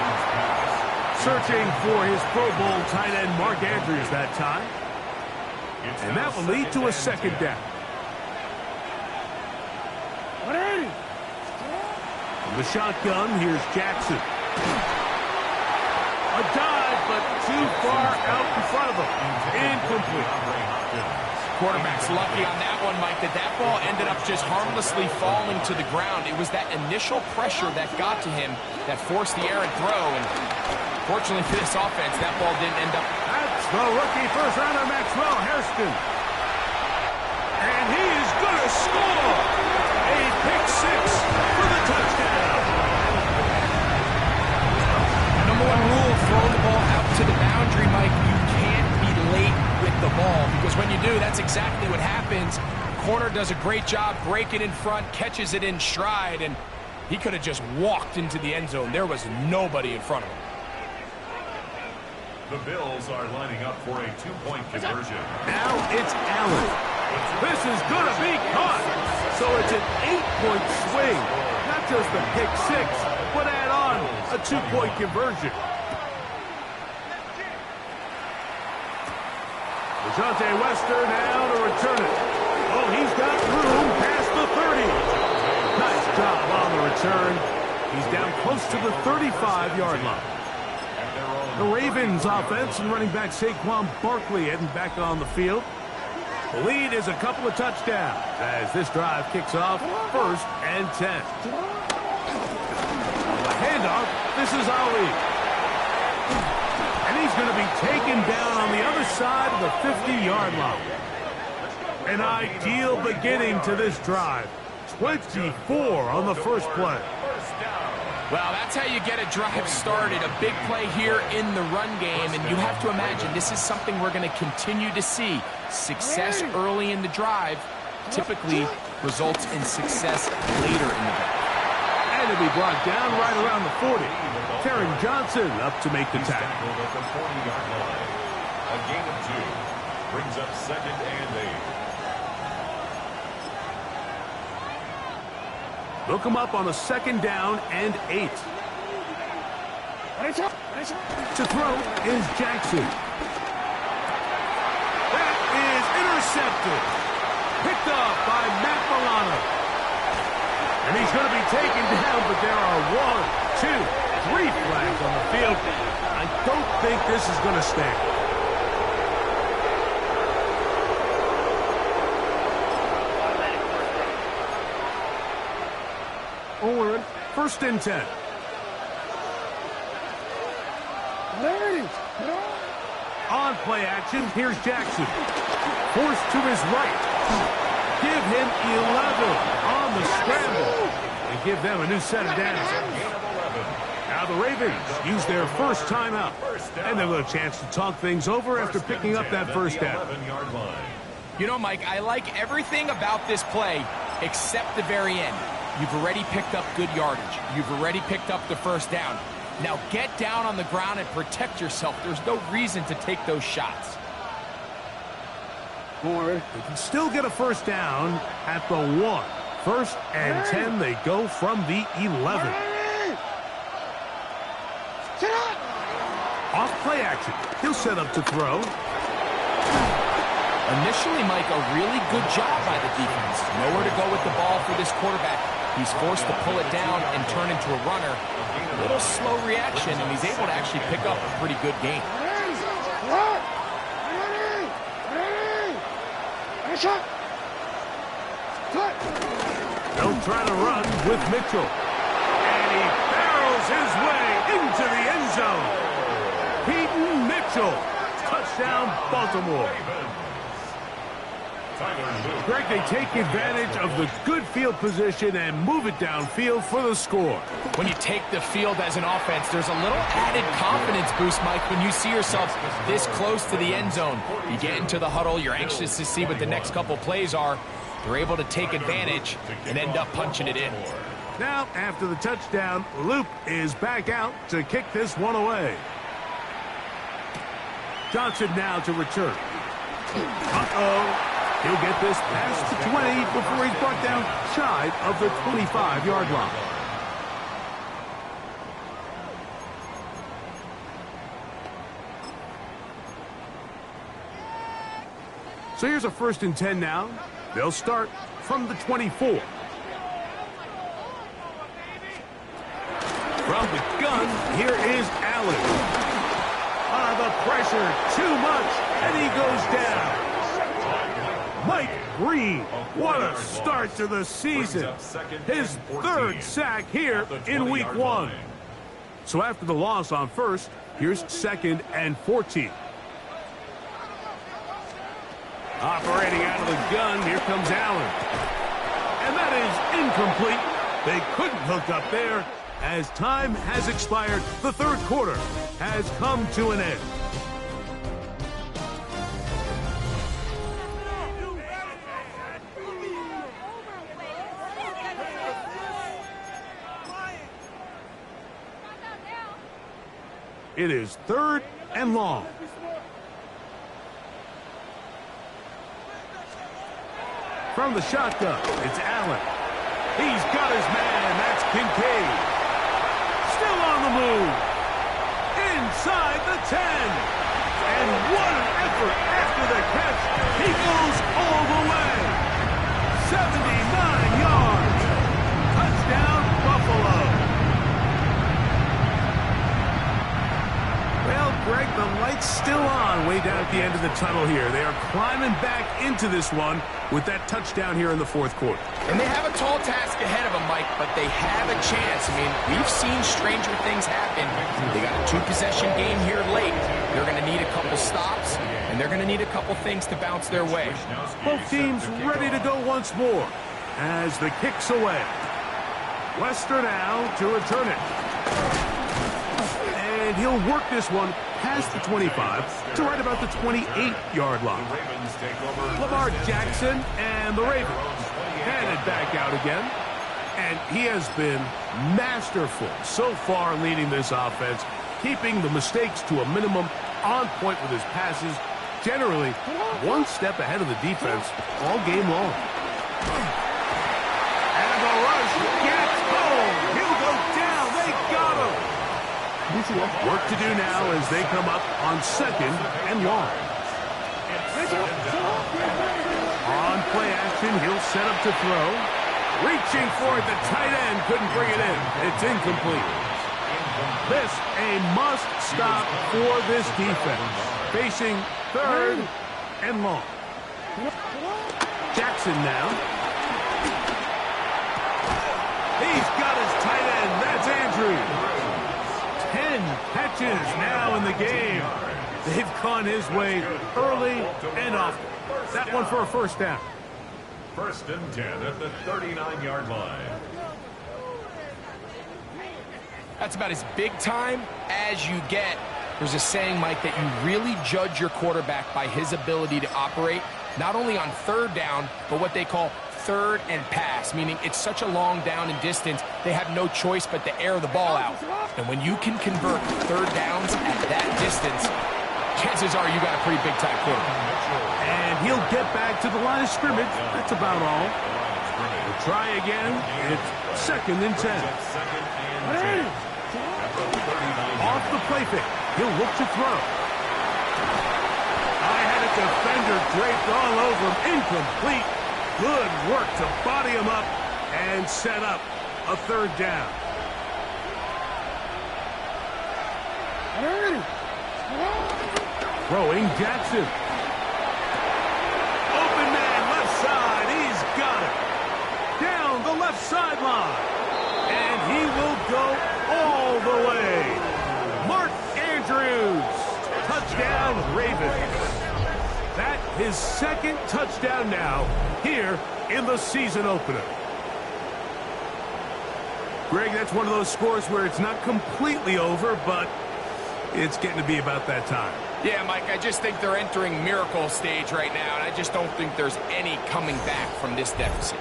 Searching for his Pro Bowl tight end Mark Andrews that time. And that will lead to a second down. From the shotgun, here's Jackson. A dive, but too far out in front of him. Incomplete. Quarterback's lucky on that one, Mike, that ball ended up just harmlessly falling to the ground. It was that initial pressure that got to him that forced the errant throw, and fortunately for this offense, that ball didn't end up. That's the rookie first-rounder, Maxwell Hairston. And he is going to score! A pick six for the touchdown. Number one rule, throw the ball out to the boundary, Mike. You can't be late with the ball, because when you do, that's exactly what happens. Corner does a great job breaking in front, catches it in stride, and he could have just walked into the end zone. There was nobody in front of him. The Bills are lining up for a two-point conversion. Now it's Allen. This is going to be caught. So it's an 8-point swing. Not just a pick six, but add on a two-point conversion. DeJounte Wester now to return it. Oh, he's got room past the 30. Nice job on the return. He's down close to the 35-yard line. The Ravens offense and running back Saquon Barkley heading back on the field. The lead is a couple of touchdowns as this drive kicks off 1st and 10. The handoff, this is Ali. And he's going to be taken down on the other side of the 50-yard line. An ideal beginning to this drive. 24 on the first play. Well, that's how you get a drive started. A big play here in the run game, and you have to imagine this is something we're going to continue to see. Success early in the drive typically results in success later in the drive. And it'll be brought down right around the 40. Taron Johnson up to make the tackle. At the 40-yard line. A gain of 2 brings up 2nd and 8. They'll come up on a 2nd down and 8. To throw is Jackson. That is intercepted. Picked up by Matt Milano. And he's going to be taken down, but there are 1, 2, 3 flags on the field. I don't think this is going to stand. Or 1st and 10. On play action, here's Jackson. Forced to his right. Give him 11 on the scramble. And give them a new set of downs. Now the Ravens use their first timeout. And they'll have a chance to talk things over after picking up that first down. You know, Mike, I like everything about this play except the very end. You've already picked up good yardage. You've already picked up the first down. Now get down on the ground and protect yourself. There's no reason to take those shots. They can still get a first down at the 1. 1st and 10, they go from the 11. Off play action. He'll set up to throw. Initially, Mike, a really good job by the defense. Nowhere to go with the ball for this quarterback. He's forced to pull it down and turn into a runner. A little slow reaction, and he's able to actually pick up a pretty good game. They'll try to run with Mitchell. And he barrels his way into the end zone. Peyton Mitchell. Touchdown, Baltimore. Greg, they take advantage of the good field position and move it downfield for the score. When you take the field as an offense, there's a little added confidence boost, Mike, when you see yourself this close to the end zone. You get into the huddle, you're anxious to see what the next couple plays are. They're able to take advantage and end up punching it in. Now, after the touchdown, Luke is back out to kick this one away. Johnson now to return. Uh-oh. He'll get this past the 20 before he's brought down shy of the 25-yard line. So here's a 1st and 10 now. They'll start from the 24. From the gun, here is Allen. The pressure, too much, and he goes down. Mike Green, what a start to the season. His third sack here in week 1. So after the loss on first, here's 2nd and 14. Operating out of the gun, here comes Allen. And that is incomplete. They couldn't hook up there. As time has expired, the third quarter has come to an end. It is 3rd and long. From the shotgun, it's Allen. He's got his man. That's Kincaid. Still on the move. Inside the 10. And what an effort after the catch. He goes all the way. 79 yards. Touchdown, Buffalo. Well, Greg, the light's still on way down at the end of the tunnel here. They are climbing back into this one with that touchdown here in the fourth quarter. And they have a tall task ahead of them, Mike, but they have a chance. I mean, we've seen stranger things happen. They got a 2-possession game here late. They're going to need a couple stops, and they're going to need a couple things to bounce their way. Both teams ready to go once more as the kick's away. Wester now to return it. And he'll work this one past the 25 to right about the 28-yard line. Lamar Jackson and the Ravens headed back out again. And he has been masterful so far leading this offense, keeping the mistakes to a minimum, on point with his passes, generally one step ahead of the defense all game long. And the rush gets home. He'll go down. They got him. Work to do now as they come up on 2nd and long. On play action, he'll set up to throw. Reaching for it, the tight end couldn't bring it in. It's incomplete. This a must stop for this defense. Facing 3rd and long. Jackson now. He's got his tight end. That's Andrews. 10 catches now in the game. They've gone his way early and often. That one for a first down. 1st and 10 at the 39-yard line. That's about as big time as you get. There's a saying, Mike, that you really judge your quarterback by his ability to operate, not only on 3rd down, but what they call 3rd and pass, meaning it's such a long down and distance, they have no choice but to air the ball out. And when you can convert 3rd downs at that distance, chances are you got a pretty big-time quarterback. And he'll get back to the line of scrimmage. That's about all. We'll try again. It's 2nd and 10. Off the play fake. He'll look to throw. I had a defender draped all over him. Incomplete. Good work to body him up and set up a 3rd down. Throwing Jackson. Open man, left side. He's got it. Down the left sideline. And he will go all the way. Mark Andrews. Touchdown, Ravens. That his 2nd touchdown now here in the season opener. Greg, that's one of those scores where it's not completely over, but it's getting to be about that time. Yeah, Mike, I just think they're entering miracle stage right now, and I just don't think there's any coming back from this deficit.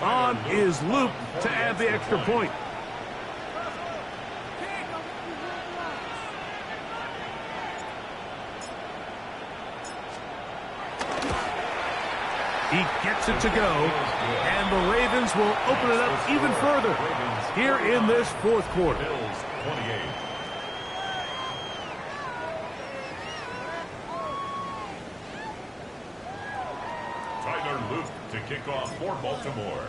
On is Luke to add the extra point. He gets it to go, and the Ravens will open it up even further here in this fourth quarter. Bills 28. Tyler Luke to kick off for Baltimore.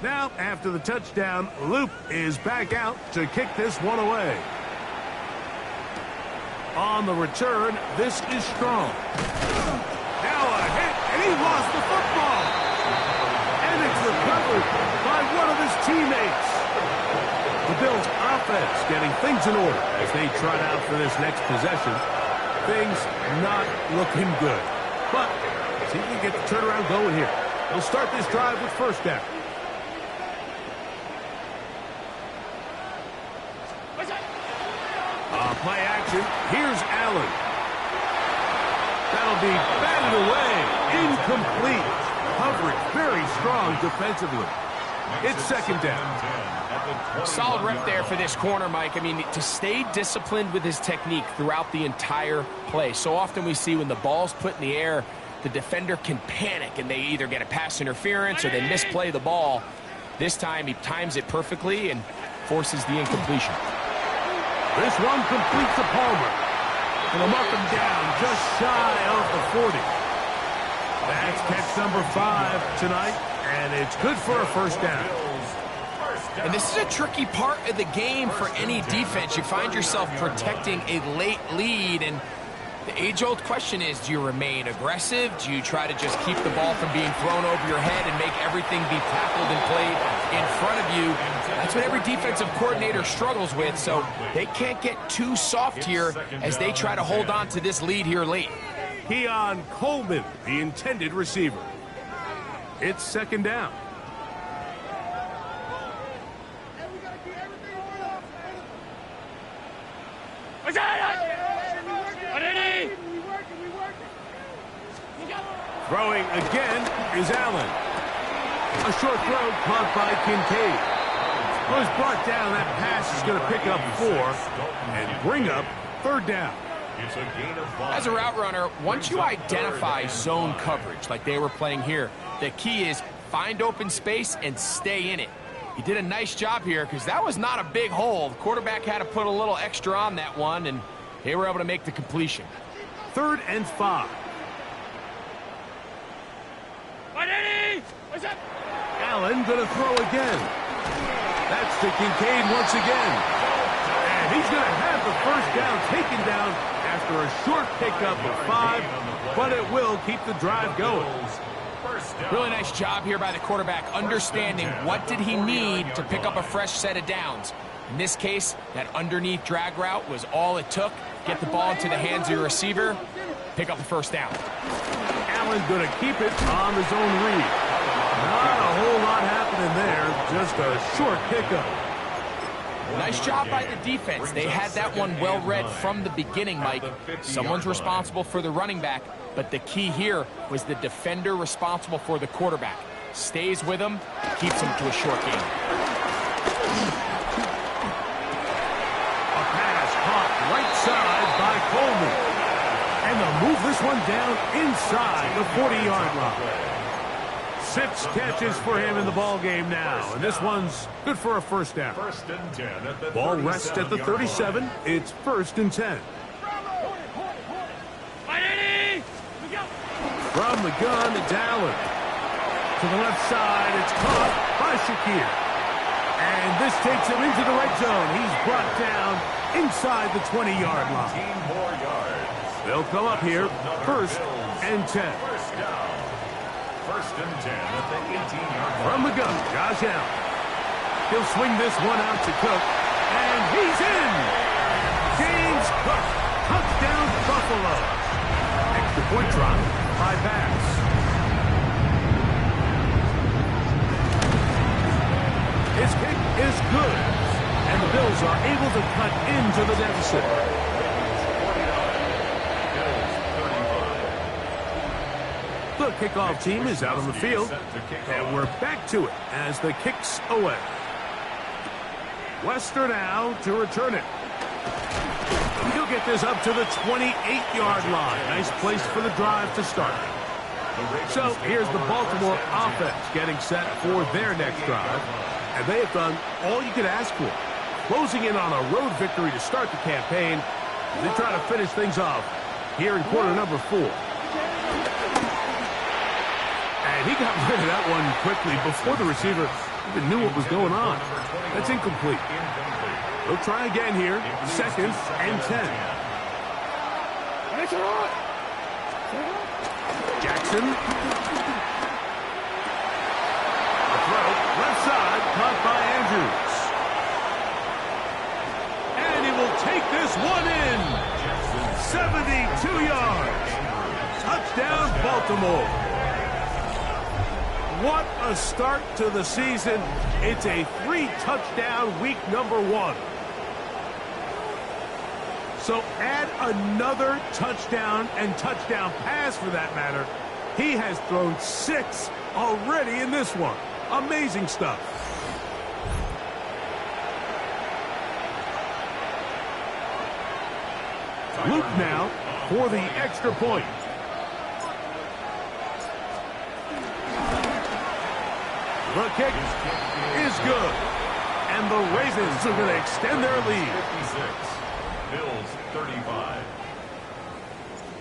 Now, after the touchdown, Loop is back out to kick this one away. On the return, this is Strong. Now a hit, and he lost the football. And it's recovered by one of his teammates. The Bills' offense getting things in order as they trot out for this next possession. Things not looking good. But see if we can get the turnaround going here. They'll start this drive with first down. Play action. Here's Allen. That'll be batted away. Incomplete. Coverage very strong defensively. It's second down. Solid rep there for this corner, Mike. I mean, to stay disciplined with his technique throughout the entire play. So often we see when the ball's put in the air, the defender can panic and they either get a pass interference or they misplay the ball. This time he times it perfectly and forces the incompletion. This one completes to Palmer. And a up and down, just shy of the 40. That's catch number 5 tonight, and it's good for a first down. And this is a tricky part of the game for any defense. You find yourself protecting a late lead, and the age-old question is, do you remain aggressive? Do you try to just keep the ball from being thrown over your head and make everything be tackled and played in front of you? That's what every defensive coordinator struggles with, so they can't get too soft here as they try to hold on to this lead here late. Keon Coleman, the intended receiver. It's second down. Throwing again is Allen. A short throw caught by Kincaid. Was brought down. That pass is going to pick up 4 and bring up third down. As a route runner, once you identify zone coverage like they were playing here, the key is find open space and stay in it. He did a nice job here because that was not a big hole. The quarterback had to put a little extra on that one, and they were able to make the completion. 3rd and 5. Allen going to throw again. That's to Kincaid once again. And he's going to have the first down taken down after a short pickup of 5, but it will keep the drive going. Really nice job here by the quarterback, understanding what did he need to pick up a fresh set of downs. In this case, that underneath drag route was all it took. Get the ball into the hands of your receiver, pick up the first down. Allen going to keep it on his own read. Not a whole lot happening there, just a short pickup. Nice job by the defense. They had that one well read from the beginning, Mike. Someone's responsible for the running back, but the key here was the defender responsible for the quarterback. Stays with him, keeps him to a short game. A pass caught right side by Coleman. And they'll move this one down inside the 40-yard line. 6 catches for him in the ball game now, and this one's good for a first down. Ball rests at the 37. It's 1st and 10. From the gun, it's Allen. To the left side, it's caught by Shakir. And this takes him into the red zone. He's brought down inside the 20-yard line. They'll come up here, 1st and 10. 1st and 10 at the 18-yard line. From the gun, Josh Allen. He'll swing this one out to Cook, and he's in! James Cook, touchdown Buffalo. Extra point try by Bass. His kick is good, and the Bills are able to cut into the deficit. The kickoff team is out on the field, and we're back to it as the kick's away. Wester now to return it. He'll get this up to the 28-yard line. Nice place for the drive to start. So here's the Baltimore offense getting set for their next drive, and they have done all you could ask for. Closing in on a road victory to start the campaign, they try to finish things off here in quarter number 4. And he got rid of that one quickly before the receiver Even knew what was going on. That's incomplete. We'll try again here. 2nd and 10. Jackson. The throw, left side, caught by Andrews. And he will take this one in. 72 yards. Touchdown, Baltimore. What a start to the season. It's a 3-touchdown week number 1. So add another touchdown and touchdown pass for that matter. He has thrown 6 already in this one. Amazing stuff. Luke now for the extra point. The kick is good. And the Ravens are going to extend their lead. 56. Bills 35.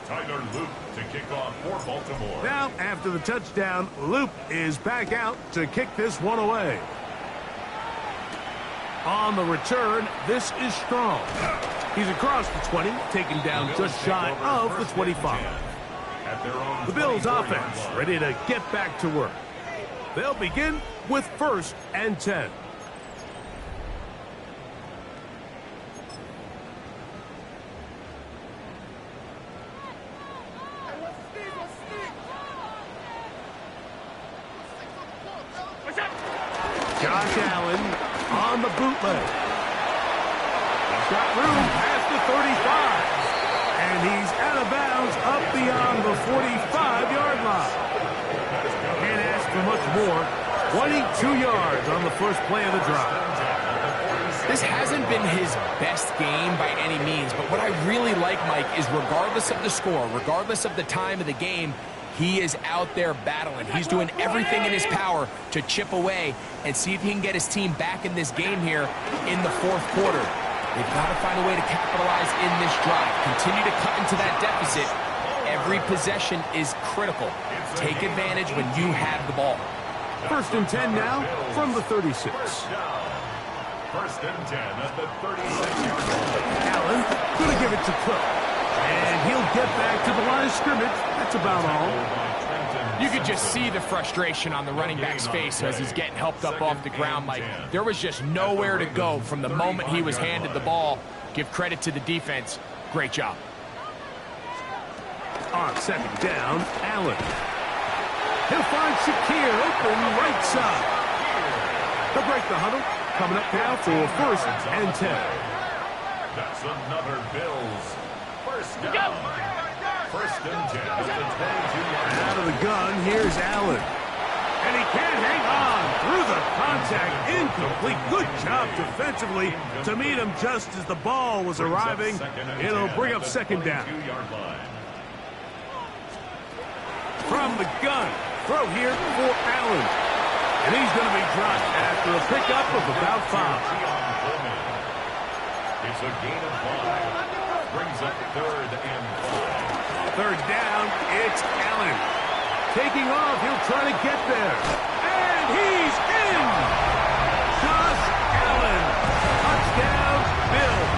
Tyler Luke to kick off for Baltimore. Now, after the touchdown, Luke is back out to kick this one away. On the return, this is Strong. He's across the 20, taken down just shy of the 25. The Bills offense ready to get back to work. They'll begin with 1st and 10. Josh Allen on the bootleg. He's got room past the 35. And he's out of bounds up beyond the 45-yard line. Can't ask for much more. 22 yards on the first play of the drive. This hasn't been his best game by any means, but what I really like, Mike, is regardless of the score, regardless of the time of the game, he is out there battling. He's doing everything in his power to chip away and see if he can get his team back in this game here in the 4th quarter. They've got to find a way to capitalize in this drive. Continue to cut into that deficit. Every possession is critical. Take advantage when you have the ball. 1st and 10 now from the 36. 1st and 10 at the 36-yard line. Allen going to give it to Cook. And he'll get back to the line of scrimmage. That's about all. You could just see the frustration on the running back's face as he's getting helped up off the ground. Like, there was just nowhere to go from the moment he was handed the ball. Give credit to the defense. Great job. On 2nd down, Allen. He'll find Shakir open right side. They'll break the huddle. Coming up now for 1st and 10. That's another Bills 1st down. 1st and 10 at the 22-yard line. Out of the gun, here's Allen. And he can't hang on through the contact. Incomplete. Good job defensively to meet him just as the ball was arriving. It'll bring up 2nd down. From the gun, throw here for Allen. And he's going to be dropped after a pickup of about 5. It's a gain of 5. Brings up 3rd and 5. 3rd down, it's Allen. Taking off, he'll try to get there. And he's in! Josh Allen. Touchdown, Bills.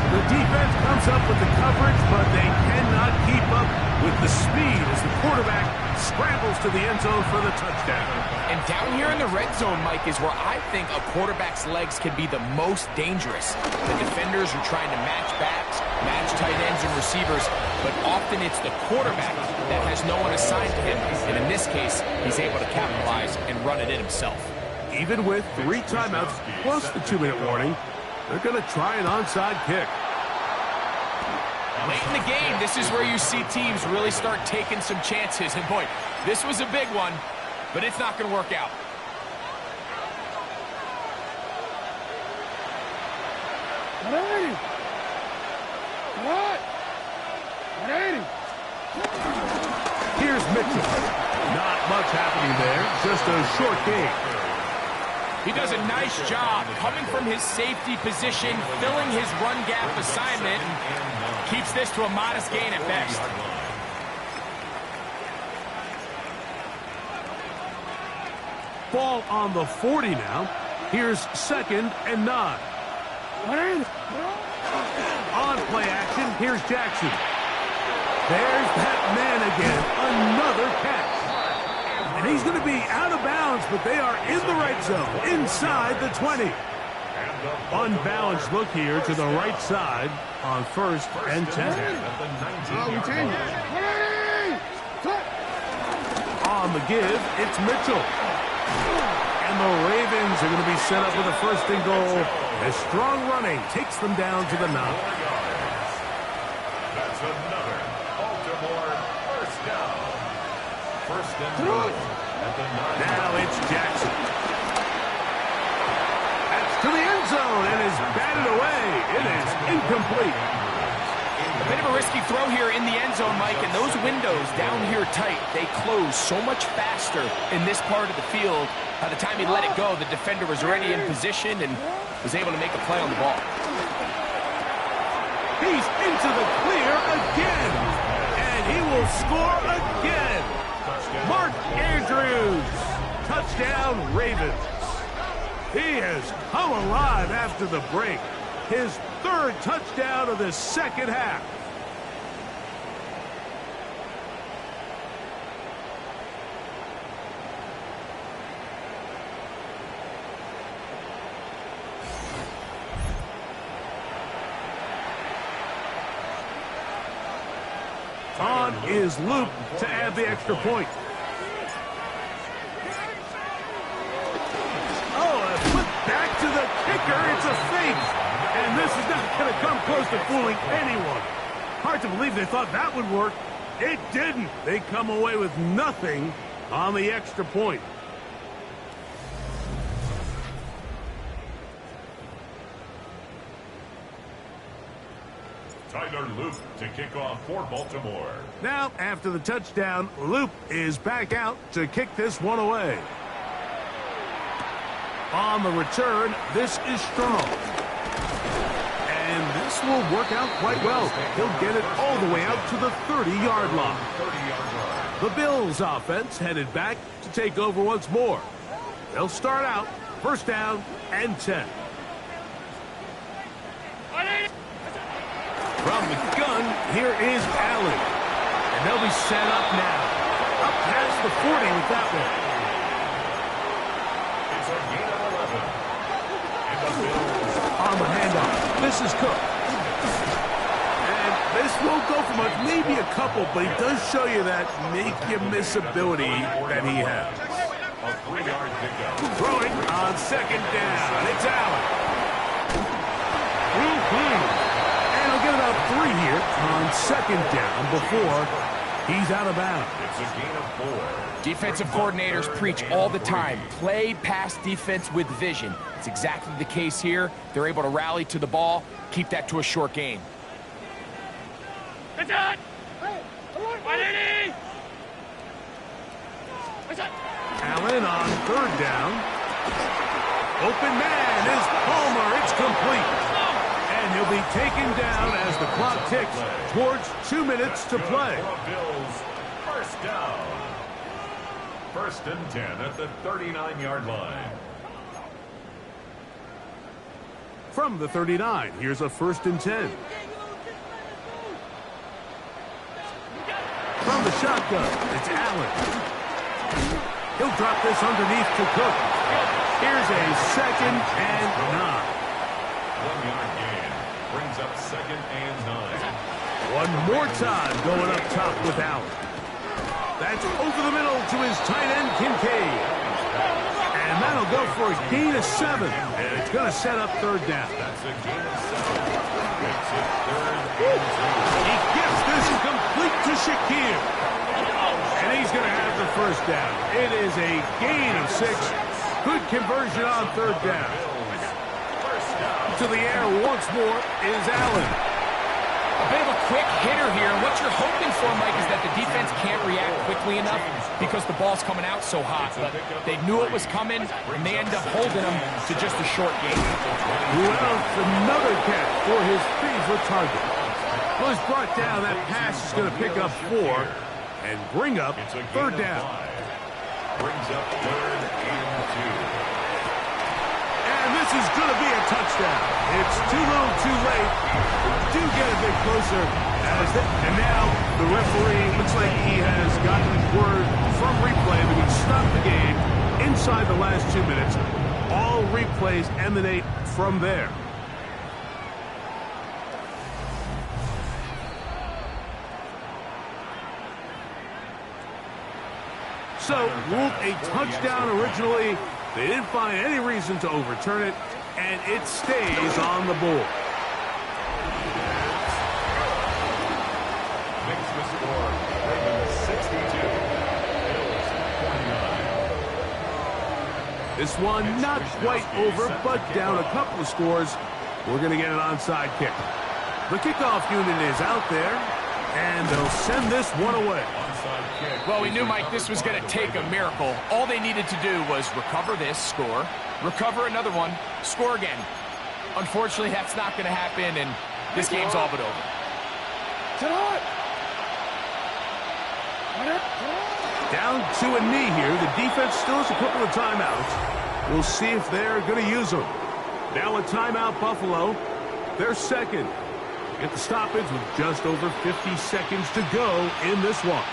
The defense comes up with the coverage, but they cannot keep up with the speed as the quarterback scrambles to the end zone for the touchdown. And down here in the red zone, Mike, is where I think a quarterback's legs can be the most dangerous. The defenders are trying to match backs, match tight ends and receivers, but often it's the quarterback that has no one assigned to him. And in this case, he's able to capitalize and run it in himself. Even with 3 timeouts plus the 2-minute warning, they're going to try an onside kick. Late in the game, this is where you see teams really start taking some chances. And boy, this was a big one, but it's not going to work out. Here's Mitchell. Not much happening there, just a short game. He does a nice job coming from his safety position, filling his run gap assignment, and keeps this to a modest gain at best. Ball on the 40 now. Here's 2nd and 9. On play action, here's Jackson. There's that man again. Another catch. And he's going to be out of bounds, but they are in the right zone, inside the 20. Unbalanced look here to the right side on 1st and 10. On the give, it's Mitchell. And the Ravens are going to be set up with a 1st and goal as strong running takes them down to the 9. That's another Baltimore 1st down. 1st and goal at the 9. Now it's Jackson. That's to the end zone and is batted away. It is incomplete. A bit of a risky throw here in the end zone, Mike, and those windows down here tight, they close so much faster in this part of the field. By the time he let it go, the defender was already in position and was able to make a play on the ball. He's into the clear again, and he will score again. Mark Andrews, touchdown Ravens. He has come alive after the break. His 3rd touchdown of the 2nd half. On is Luke to add the extra point. Oh, a flip back to the kicker. It's a fake. And this is not going to come close to fooling anyone. Hard to believe they thought that would work. It didn't. They come away with nothing on the extra point. Tyler Loop to kick off for Baltimore. Now, after the touchdown, Loop is back out to kick this one away. On the return, this is Strong. And this will work out quite well. He'll get it all the way out to the 30-yard line. The Bills offense headed back to take over once more. They'll start out 1st down and 10. From the gun, here is Allen. And they'll be set up now. Up past the 40 with that one. It's a gain of 11. And the Bills on the handoff. This is Cook. And this won't go for much, maybe a couple, but he does show you that make-you-miss ability that he has. A 3-yard pickup. Throwing on 2nd down. It's Allen. And he'll get about 3 here on 2nd down before he's out of bounds. It's a gain of 4. Defensive coordinators preach all the time, play pass defense with vision. It's exactly the case here. They're able to rally to the ball, keep that to a short gain. Allen on 3rd down. Open man is Palmer. It's complete. And he'll be taken down as the clock ticks towards 2 minutes to play. Bills 1st down. 1st and 10 at the 39-yard line. From the 39, here's a 1st and 10. From the shotgun, it's Allen. He'll drop this underneath to Cook. Here's a 2nd and 9. 1-yard gain. Brings up 2nd and 9. One more time going up top with Allen. That's over the middle to his tight end, Kincaid. And that'll go for a gain of 7. And it's going to set up 3rd down. That's a gain of 7. Makes it 3rd and 2. He gets this complete to Shakir. And he's going to have the 1st down. It is a gain of 6. Good conversion on 3rd down. To the air once more is Allen. A bit of a quick hitter here. What you're hoping for, Mike, is that the defense can't react quickly enough because the ball's coming out so hot. But they knew it was coming, and they end up holding them to just a short gain. Well, another catch for his favorite target. Well, he's brought down. That pass is going to pick up 4 and bring up 3rd down. Brings up 3rd and And this is going to be a touchdown. It's too little too late. Do get a bit closer. And now the referee looks like he has gotten word from replay that he stopped the game inside the last 2 minutes. All replays emanate from there. So, ruled a touchdown originally. They didn't find any reason to overturn it, and it stays on the board. Makes the score Ravens 62, Bills 49. This one not quite over, but down a couple of scores. We're going to get an onside kick. The kickoff unit is out there, and they'll send this one away. Well, we knew, Mike, this was going to take a miracle. All they needed to do was recover this, score, recover another one, score again. Unfortunately, that's not going to happen, and this game's all but over. Down to a knee here. The defense still has a couple of timeouts. We'll see if they're going to use them. Now a timeout, Buffalo. They're second. Get the stoppage with just over 50 seconds to go in this one.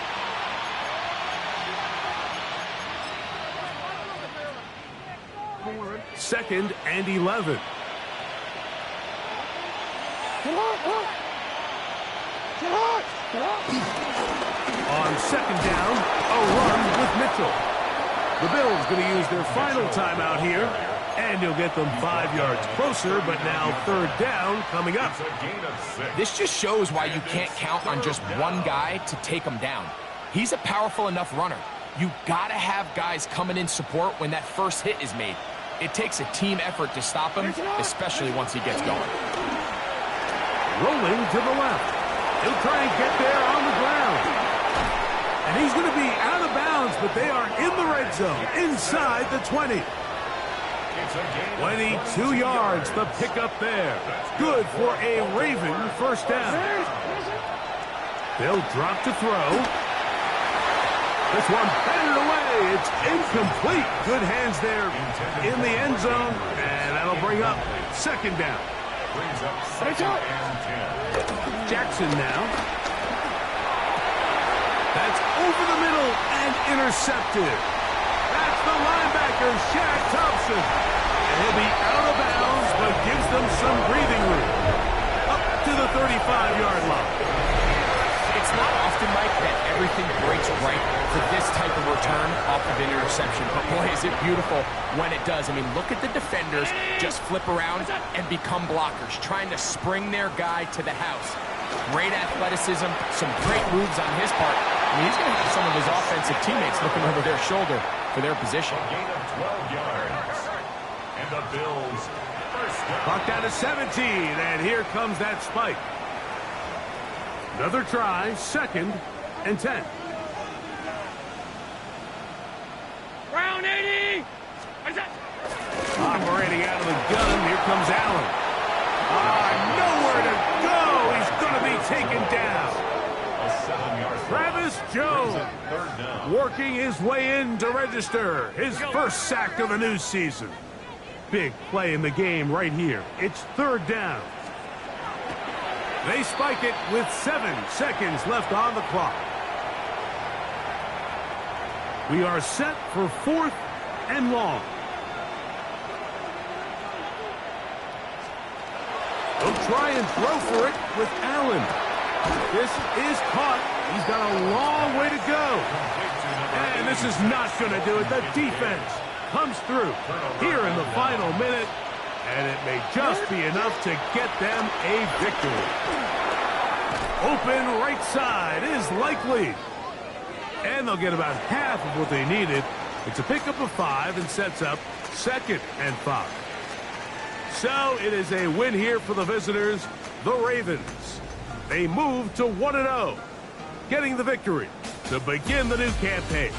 Second and 11. On second down, a run with Mitchell. The Bills going to use their final timeout here, and he'll get them 5 yards closer, but now third down coming up. This just shows why you can't count on just one guy to take him down. He's a powerful enough runner. You got to have guys coming in support when that first hit is made. It takes a team effort to stop him, especially once he gets going. Rolling to the left. He'll try and get there on the ground. And he's going to be out of bounds, but they are in the red zone, inside the 20. 22 yards, the pickup there. Good for a Raven first down. They'll drop to throw. This one batted away. It's incomplete. Good hands there in the end zone, and that'll bring up second down. Brings up second and 10. Jackson now. That's over the middle and intercepted. That's the linebacker, Shaq Thompson. And he'll be out of bounds, but gives them some breathing room. Up to the 35-yard line. It's not often, Mike, that everything breaks right for this type of return off of an interception. But boy, is it beautiful when it does. I mean, look at the defenders just flip around and become blockers, trying to spring their guy to the house. Great athleticism, some great moves on his part. I mean, he's going to have some of his offensive teammates looking over their shoulder for their position. A gain of 12 yards. And the Bills first down. Clock down to 17, and here comes that spike. Another try, second and 10. Round 80! Operating out of the gun, here comes Allen. Nowhere to go. He's going to be taken down. A 7-yard Travis Jones third down. working his way in to register his first sack of the new season. Big play in the game right here. It's third down. They spike it with 7 seconds left on the clock. We are set for fourth and long. They'll try and throw for it with Allen. This is caught. He's got a long way to go. And this is not going to do it. The defense comes through here in the final minute. And it may just be enough to get them a victory. Open right side is likely. And they'll get about half of what they needed. It's a pickup of 5 and sets up second and 5. So it is a win here for the visitors, the Ravens. They move to 1-0, getting the victory to begin the new campaign.